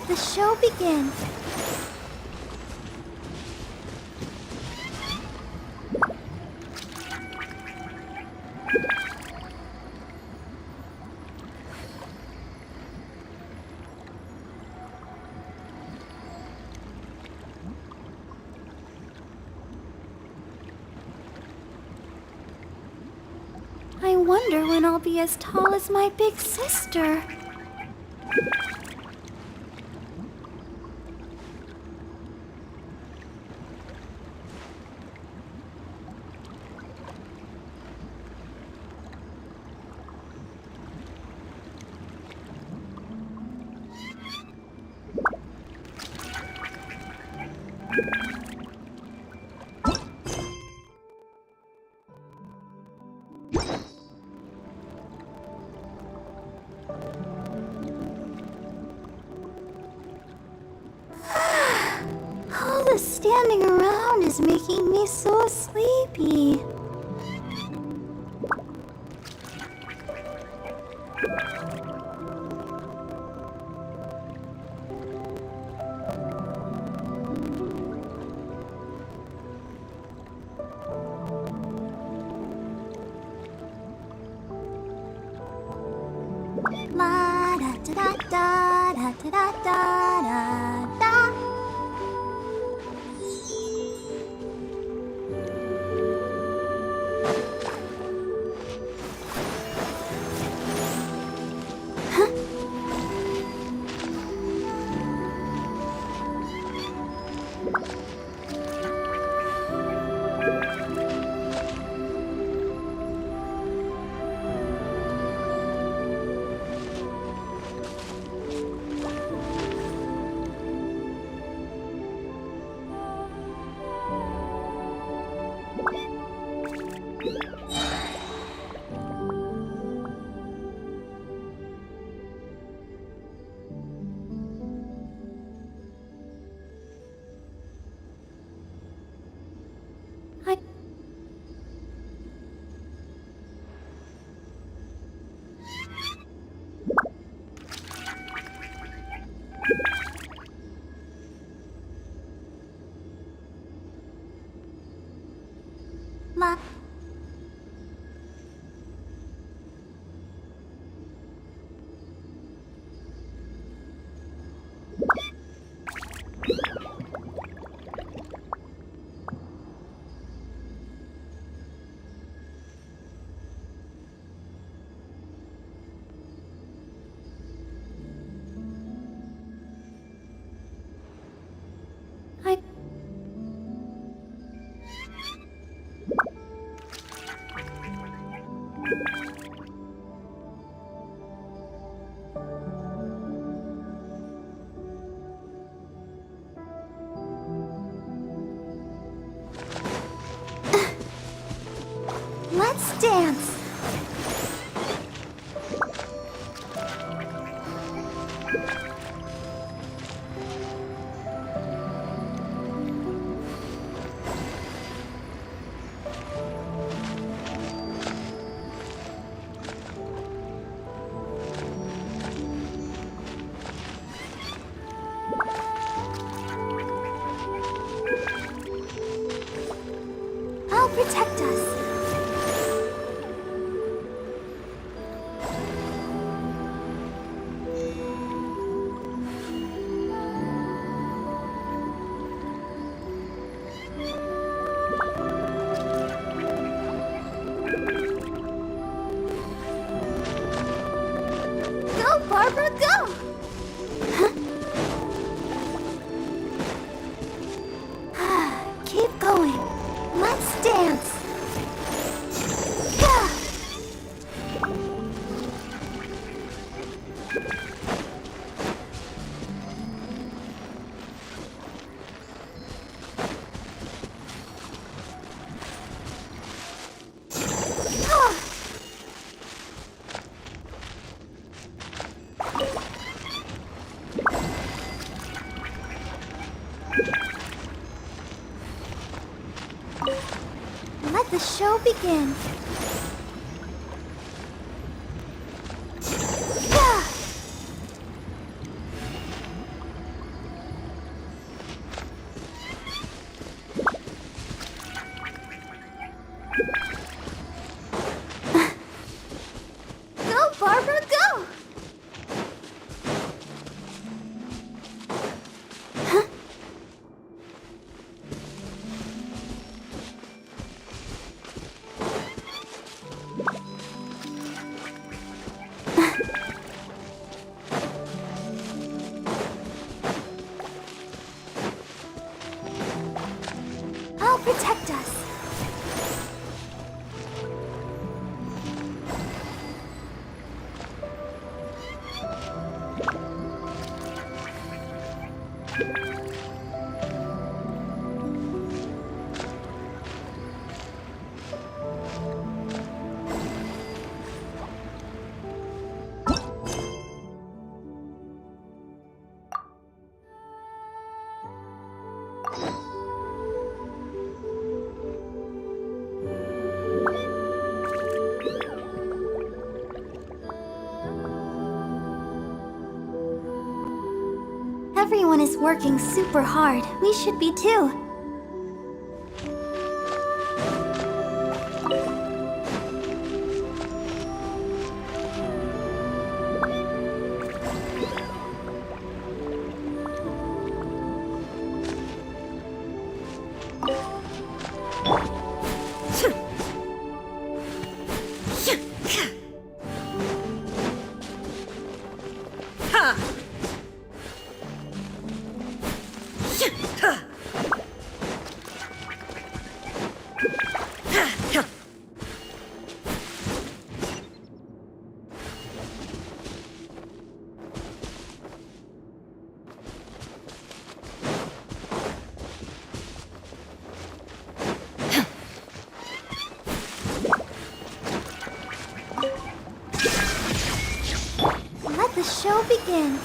B: Let the show begin. I wonder when I'll be as tall as my big sister. All the standing around is making me so sleepy. La da da da da da da da da da. La. Let's dance. I'll protect us. Go, Barbara, go! Keep going. Let's dance. Gah! Let the show begin. Gah! Go, Barbara, go! I'll protect us. Everyone is working super hard. We should be too. Let the show begin.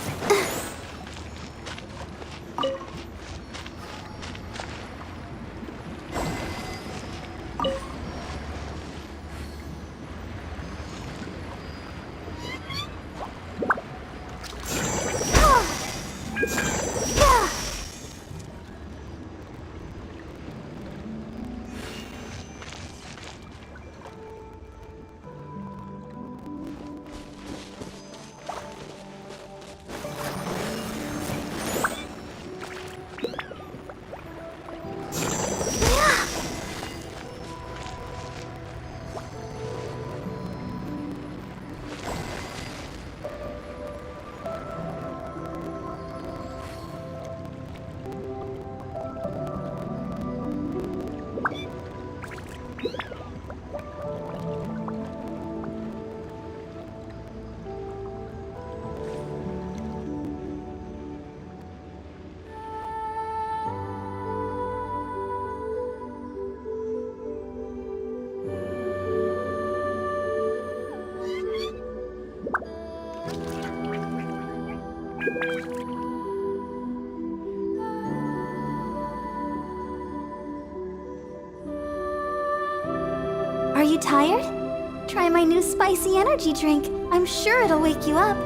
B: Are you tired? Try my new spicy energy drink. I'm sure it'll wake you up.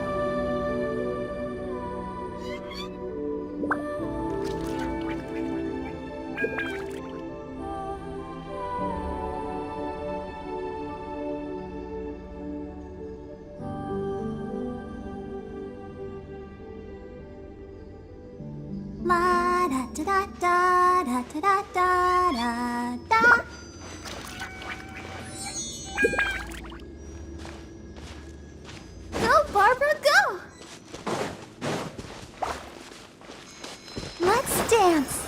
B: La da da da da da da da da da. Go, Barbara, go! Let's dance.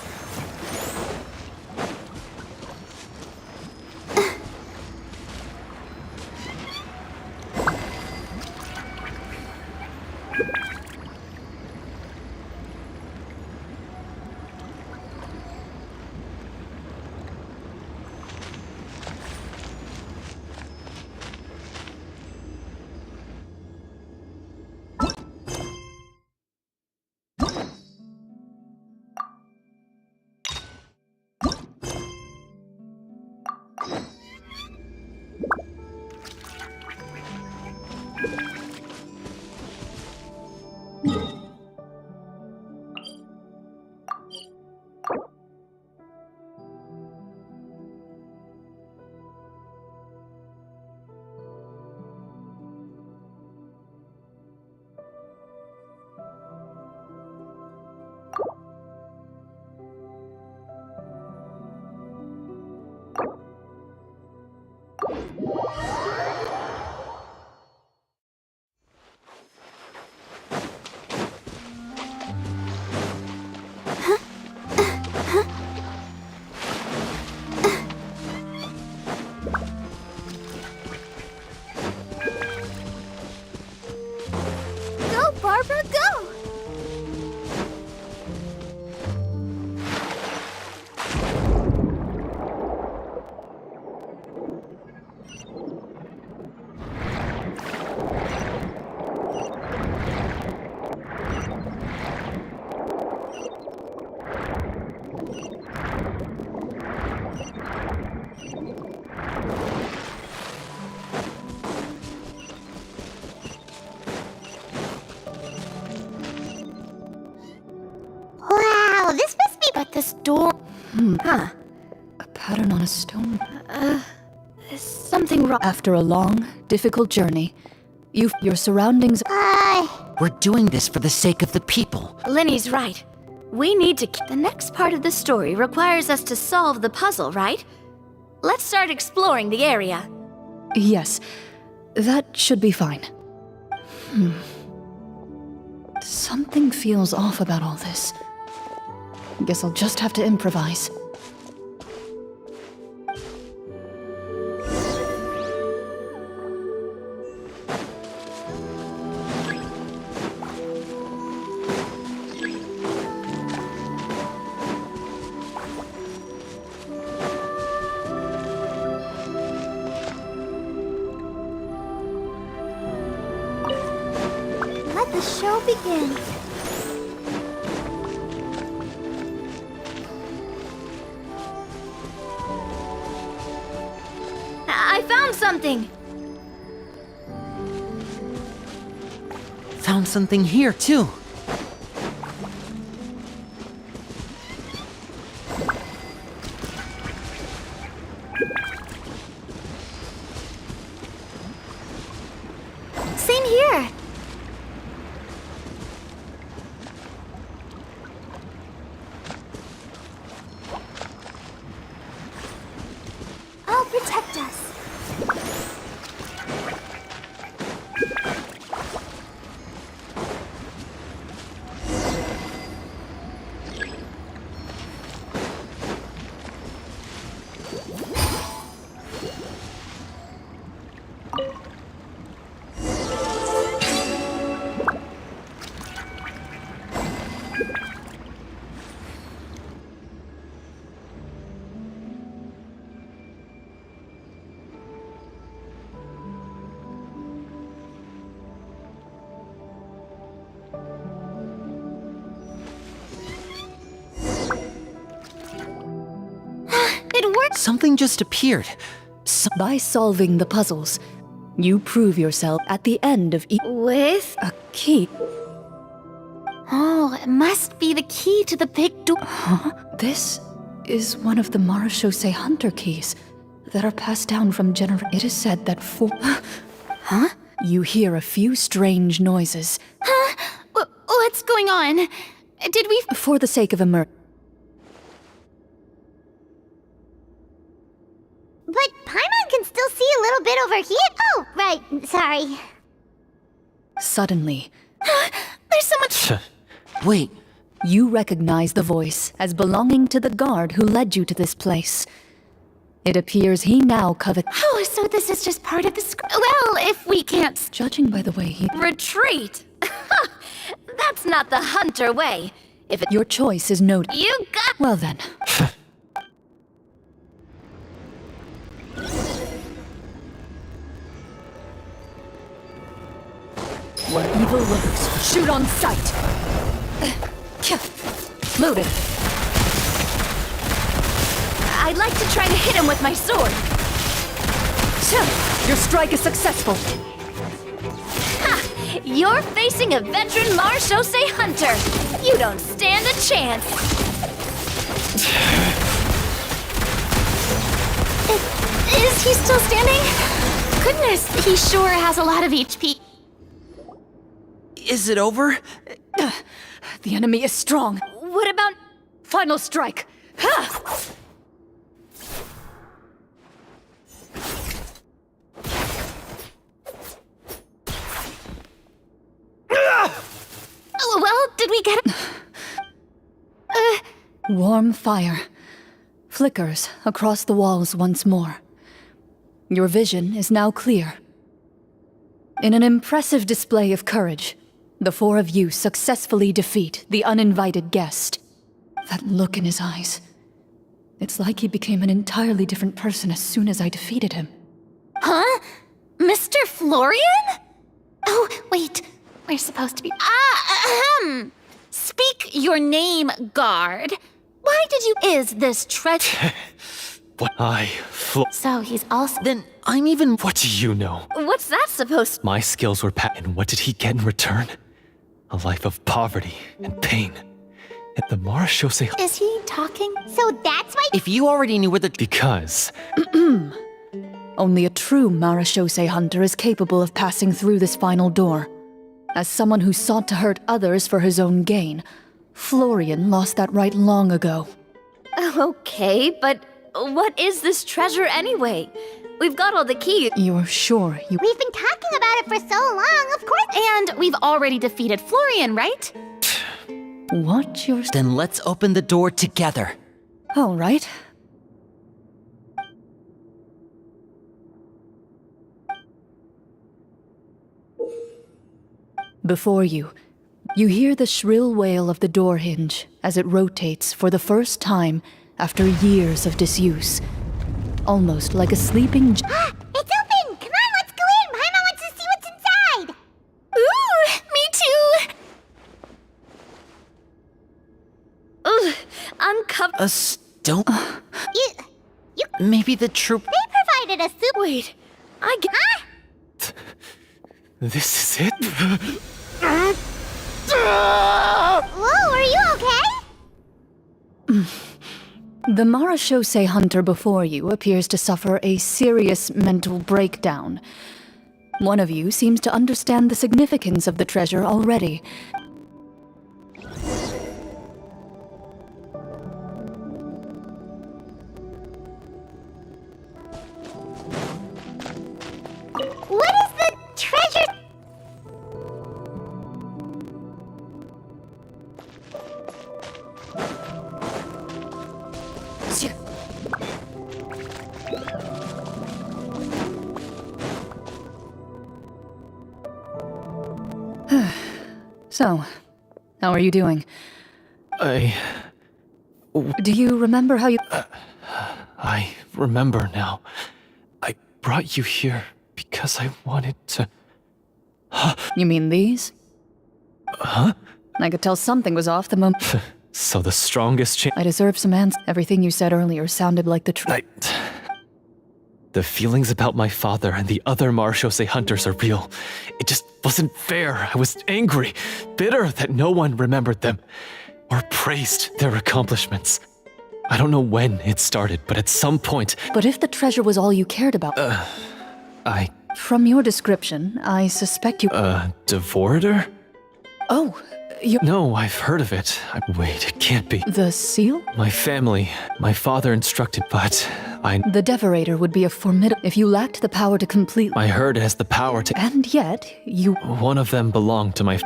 B: Wow, this must be.
C: But this door...
D: A pattern on a stone.
C: Is something wrong?
D: After a long, difficult journey, your surroundings.
E: We're doing this for the sake of the people.
G: Linny's right. We need to... The next part of the story requires us to solve the puzzle, right? Let's start exploring the area.
D: Yes, that should be fine. Something feels off about all this. Guess I'll just have to improvise.
B: Let the show begin.
G: I found something!
E: Found something here, too.
C: Same here.
B: I'll protect us.
C: It worked.
E: Something just appeared.
D: By solving the puzzles, you prove yourself at the end of each
G: With?
D: a key.
C: Oh, it must be the key to the big door.
D: This is one of the Marachose Hunter keys that are passed down from generation. It is said that you hear a few strange noises.
C: What's going on? Did we...
D: For the sake of immer.
B: But Paimon can still see a little bit over here. Oh, right. Sorry.
D: Suddenly,
C: There's so much...
E: Wait,
D: you recognize the voice as belonging to the guard who led you to this place. It appears he now covets.
C: Oh, so this is just part of the Well, if we can't...
D: Judging by the way he.
G: Retreat! That's not the Hunter way. If it...
D: Your choice is noted.
G: You got...
D: Well then. Where evil lurks, shoot on sight! Loaded.
G: I'd like to try to hit him with my sword.
D: Your strike is successful.
G: Ha! You're facing a veteran Marachose Hunter. You don't stand a chance.
C: Is he still standing? Goodness, he sure has a lot of HP.
E: is it over?
D: The enemy is strong.
G: What about...
D: Final strike. Ha!
C: Oh, well, did we get it?
D: Warm fire flickers across the walls once more. Your vision is now clear. In an impressive display of courage, the four of you successfully defeat the uninvited guest. That look in his eyes. It's like he became an entirely different person as soon as I defeated him.
C: Huh? Mr. Florian? Oh, wait. We're supposed to be... Speak your name, guard. Why did you... Is this treasure...
F: What
C: So he's also...
E: Then I'm even...
F: What do you know?
G: What's that supposed to...
F: My skills were and what did he get in return? A life of poverty and pain. And the Marashose...
C: Is he talking?
B: So that's why.
E: If you already knew where the...
F: Because...
D: Only a true Marashose hunter is capable of passing through this final door. As someone who sought to hurt others for his own gain, Florian lost that right long ago.
G: Okay, but what is this treasure anyway? We've got all the keys.
D: You're sure you...
B: We've been talking about it for so long, of course.
C: And we've already defeated Florian, right?
D: What you're...
E: Then let's open the door together.
D: All right. Before you, you hear the shrill wail of the door hinge as it rotates for the first time after years of disuse. Almost like a sleeping...
B: It's open! Come on, let's go in! Paimon wants to see what's inside!
C: Ooh, me too!
G: Ugh, uncover...
E: A stone...
B: You...
E: Maybe the troop...
B: They provided us soup.
G: Wait, I get...
B: Huh?
F: This is it?
B: Whoa, are you okay?
D: The Marashose hunter before you appears to suffer a serious mental breakdown. One of you seems to understand the significance of the treasure already.
B: What is the treasure?
D: So, how are you doing? Do you remember how you...
F: I remember now. I brought you here because I wanted to...
D: You mean these?
F: Huh?
D: I could tell something was off the moment.
F: So the strongest
D: I deserve some answers. Everything you said earlier sounded like the truth.
F: The feelings about my father and the other Marashose hunters are real. It just wasn't fair. I was angry, bitter that no one remembered them or praised their accomplishments. I don't know when it started, but at some point...
D: But if the treasure was all you cared about... From your description, I suspect you...
F: Devorator?
D: Oh, you...
F: No, I've heard of it. Wait, it can't be.
D: The seal?
F: My family, my father instructed, but
D: The Devorator would be a formidable... If you lacked the power to complete...
F: I heard it has the power to...
D: And yet, you...
F: One of them belonged to my...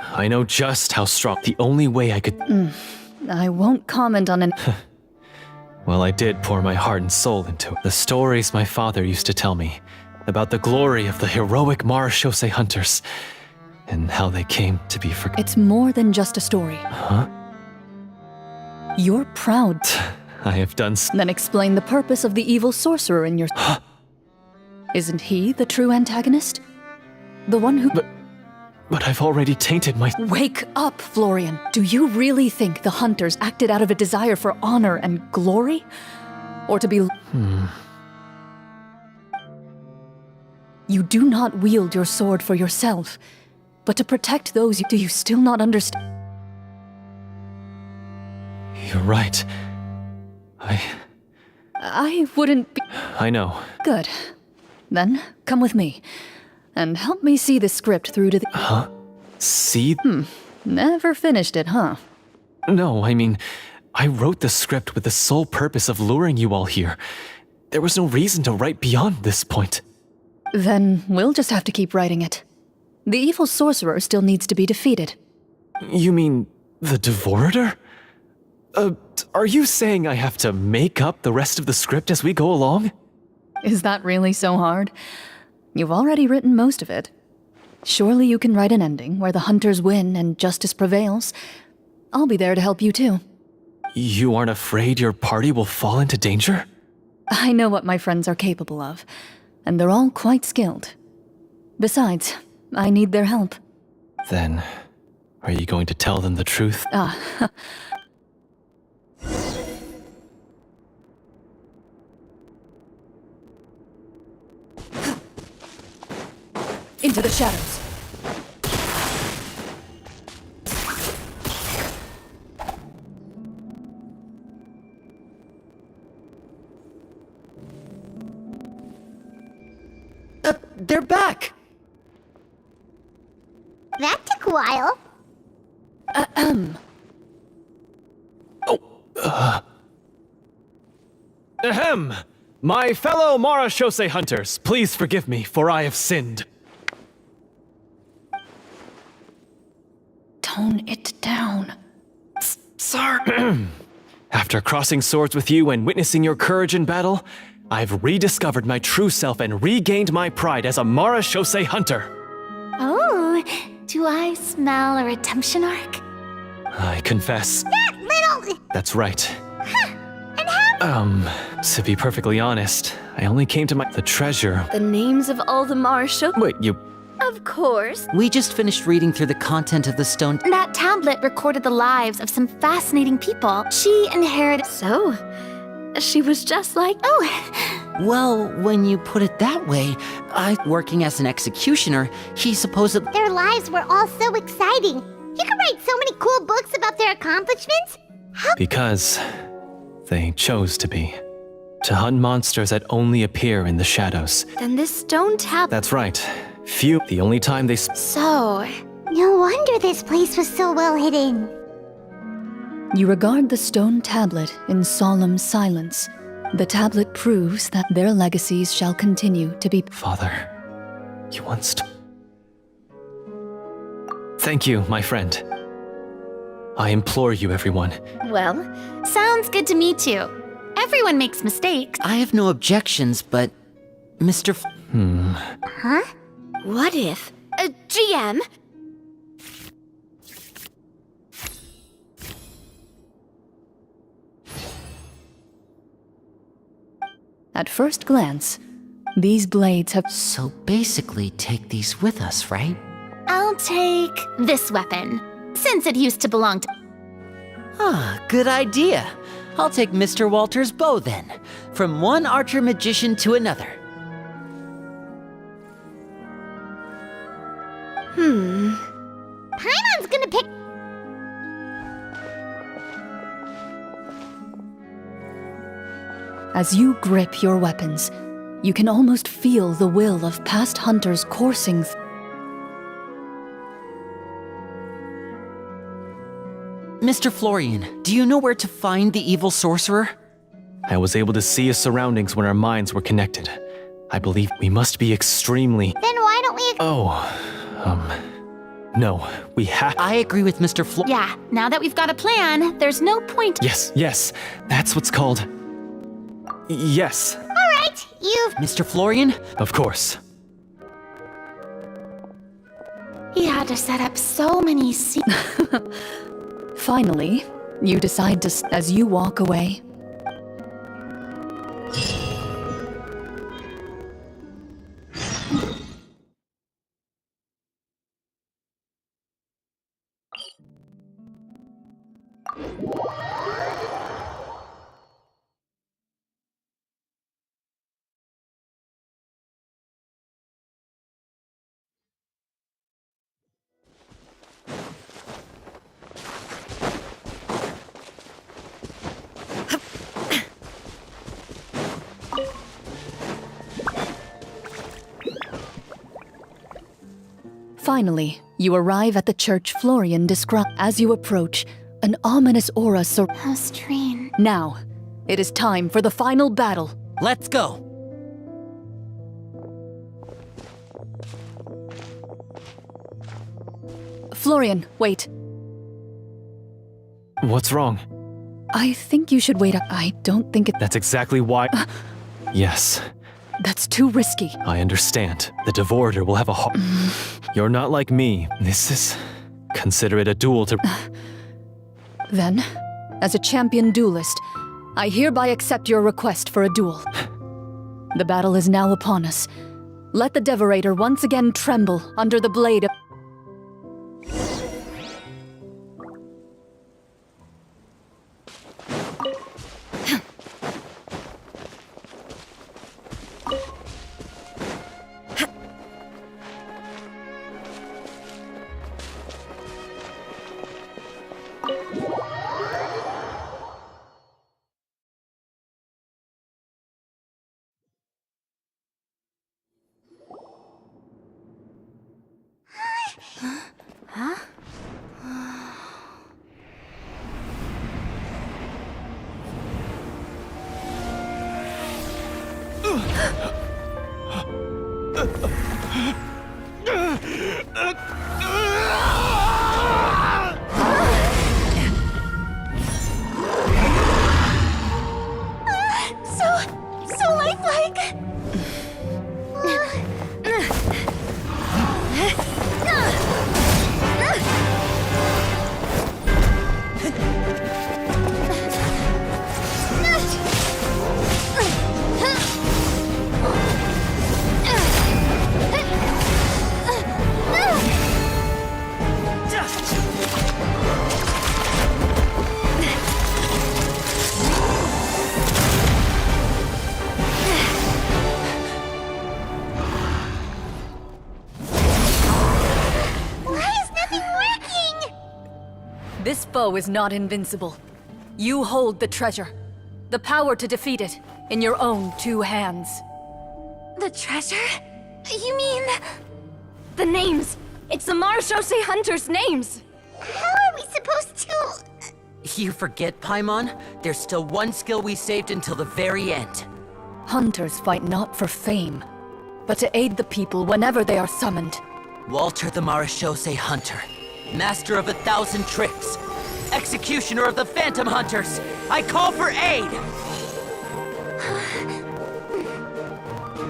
F: I know just how strong... The only way I could...
D: I won't comment on an...
F: Well, I did pour my heart and soul into it. The stories my father used to tell me about the glory of the heroic Marashose hunters and how they came to be forgotten.
D: It's more than just a story.
F: Huh?
D: You're proud.
F: I have done...
D: Then explain the purpose of the evil sorcerer in your... Isn't he the true antagonist? The one who...
F: But I've already tainted my...
D: Wake up, Florian. Do you really think the hunters acted out of a desire for honor and glory? Or to be... You do not wield your sword for yourself, but to protect those you... Do you still not understand?
F: You're right.
D: I wouldn't be...
F: I know.
D: Good. Then, come with me. And help me see the script through to the...
F: Huh? See?
D: Never finished it, huh?
F: No, I mean, I wrote the script with the sole purpose of luring you all here. There was no reason to write beyond this point.
D: Then we'll just have to keep writing it. The evil sorcerer still needs to be defeated.
F: You mean the Devorator? Are you saying I have to make up the rest of the script as we go along?
D: Is that really so hard? You've already written most of it. Surely you can write an ending where the hunters win and justice prevails. I'll be there to help you too.
F: You aren't afraid your party will fall into danger?
D: I know what my friends are capable of, and they're all quite skilled. Besides, I need their help.
F: Then, are you going to tell them the truth?
D: Into the shadows.
E: They're back!
B: That took a while.
F: Ahem! My fellow Mara Shosei hunters, please forgive me, for I have sinned.
D: Tone it down.
F: Sir! After crossing swords with you and witnessing your courage in battle, I've rediscovered my true self and regained my pride as a Mara Shosei hunter.
C: Oh, do I smell a redemption arc?
F: I confess.
B: That little...
F: That's right.
B: And how...
F: To be perfectly honest, I only came to the treasure.
G: The names of all the Marsho...
F: Wait, you...
G: Of course.
E: We just finished reading through the content of the stone.
C: That tablet recorded the lives of some fascinating people. She inherited...
G: So, she was just like...
C: Oh,
E: Well, when you put it that way, working as an executioner, he supposedly...
B: Their lives were all so exciting. You could write so many cool books about their accomplishments.
F: Because they chose to be. To hunt monsters that only appear in the shadows.
G: Then this stone tablet...
F: That's right. Few. The only time they...
C: so...
B: No wonder this place was so well hidden.
D: You regard the stone tablet in solemn silence. The tablet proves that their legacies shall continue to be...
F: Father, you once... Thank you, my friend. I implore you, everyone.
G: Well,
C: Sounds good to me too. Everyone makes mistakes.
E: I have no objections, but... Mr.
B: Huh?
G: what if... GM?
D: At first glance, these blades have...
E: So basically, take these with us, right?
C: I'll take this weapon, since it used to belong to...
E: Ah, good idea. I'll take Mr. Walter's bow then. From one archer magician to another.
B: Paimon's gonna pick...
D: As you grip your weapons, you can almost feel the will of past hunters coursing
E: Mr. Florian, do you know where to find the evil sorcerer?
F: I was able to see his surroundings when our minds were connected. I believe we must be extremely...
B: Then why don't we...
F: No, we have...
E: I agree with Mr.
C: Yeah, now that we've got a plan, there's no point...
F: Yes, that's what's called... Yes,
B: Alright, you've...
E: Mr. Florian?
F: of course.
C: He had to set up so many
D: Finally, you decide to... As you walk away, Finally, you arrive at the church Florian described. As you approach, an ominous aura
C: How strange.
D: Now, it is time for the final battle.
E: Let's go!
D: Florian, wait.
F: What's wrong?
D: I think you should wait up. I don't think it...
F: That's exactly why... Yes,
D: That's too risky.
F: I understand. The Devorator will have a heart. You're not like me. This is... Consider it a duel to...
D: Then, as a champion duelist, I hereby accept your request for a duel. The battle is now upon us. Let the Devorator once again tremble under the blade of...
G: So lifelike!
D: This foe is not invincible. You hold the treasure. The power to defeat it in your own 2 hands.
G: The treasure? You mean... The names! It's the Marashose Hunters' names!
B: How are we supposed to...
E: You forget, Paimon? There's still one skill we saved until the very end.
D: Hunters fight not for fame, but to aid the people whenever they are summoned.
E: Walter the Marashose Hunter, master of 1,000 tricks, executioner of the Phantom Hunters, I call for aid!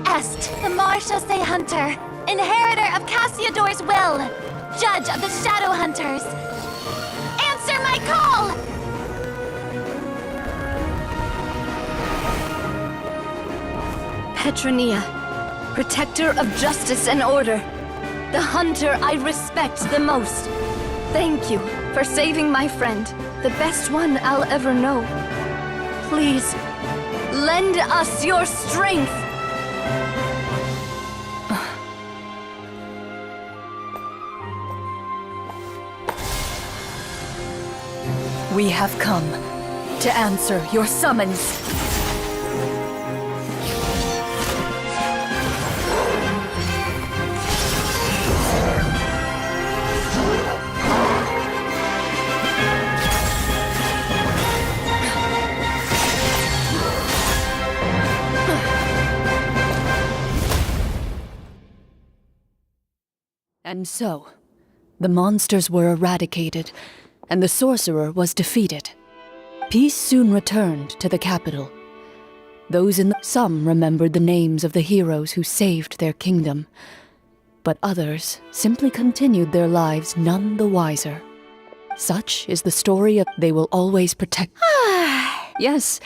C: Est, the Marashose Hunter, inheritor of Cassiodor's will, judge of the Shadow Hunters. Answer my call!
G: Petronia, protector of justice and order. The hunter I respect the most. Thank you for saving my friend, the best one I'll ever know. Please, lend us your strength!
D: We have come to answer your summons. And so, the monsters were eradicated, and the sorcerer was defeated. Peace soon returned to the capital. Those in some remembered the names of the heroes who saved their kingdom, but others simply continued their lives none the wiser. Such is the story of They Will Always Protect. Yes,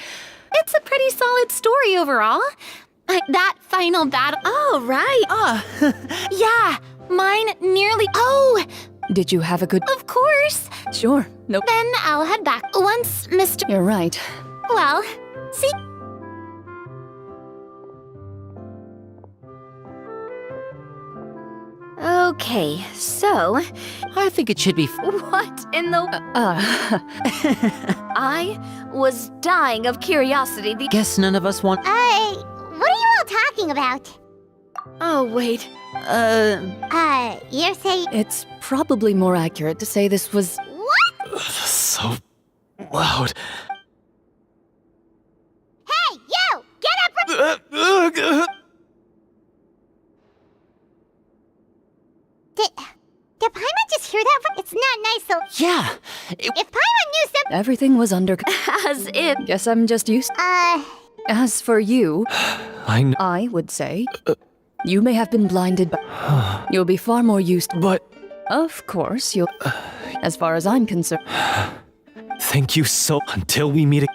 C: It's a pretty solid story overall. That final battle...
G: Oh, right!
C: Yeah, mine nearly... Oh,
D: did you have a good...
C: of course.
D: Sure, nope.
C: Then I'll head back once Mr...
D: You're right.
C: Well, see...
G: Okay, so...
E: I think it should be
G: What in the...
D: Uh,
G: I was dying of curiosity the...
E: Guess none of us want...
B: what are you all talking about?
G: Oh, wait.
B: You're saying...
D: it's probably more accurate to say this was...
B: What?
F: So loud.
B: Hey, you! Get up from... Did Paimon just hear that? It's not nice, so...
E: Yeah!
B: If Paimon knew something...
D: Everything was under...
G: As if...
D: Guess I'm just used... As for you, I would say... you may have been blinded, but... you'll be far more used...
F: But...
D: Of course, you'll... as far as I'm concerned...
F: Thank you so... Until we meet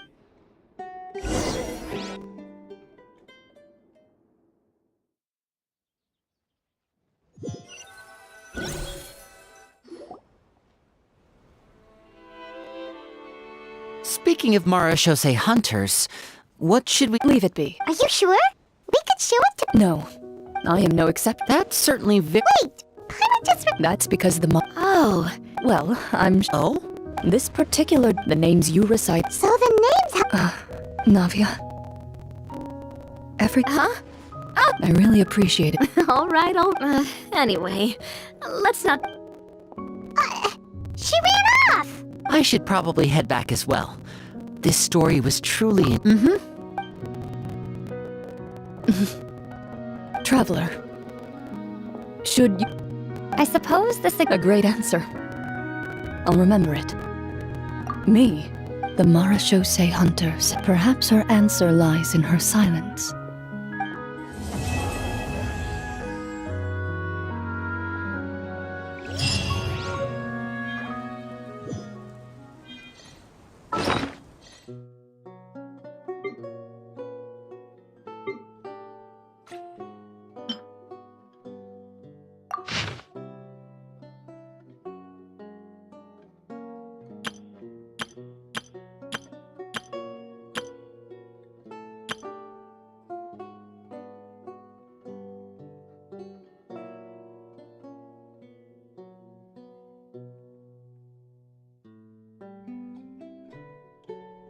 E: Speaking of Marashose hunters, what should we...
D: Leave it be.
B: Are you sure? We could show it to...
D: No, I am no exception.
E: That's certainly
B: Wait! Paimon just...
D: That's because the
G: Oh,
D: Well, I'm...
E: Oh?
D: This particular... The names you recite...
B: So the names...
D: Navia.
G: huh?
D: I really appreciate it.
G: All right, anyway, let's not...
B: She ran off!
E: I should probably head back as well. This story was truly...
D: Traveler. Should you...
H: I suppose this
D: A great answer. I'll remember it. Me, the Marashose hunters. Perhaps her answer lies in her silence.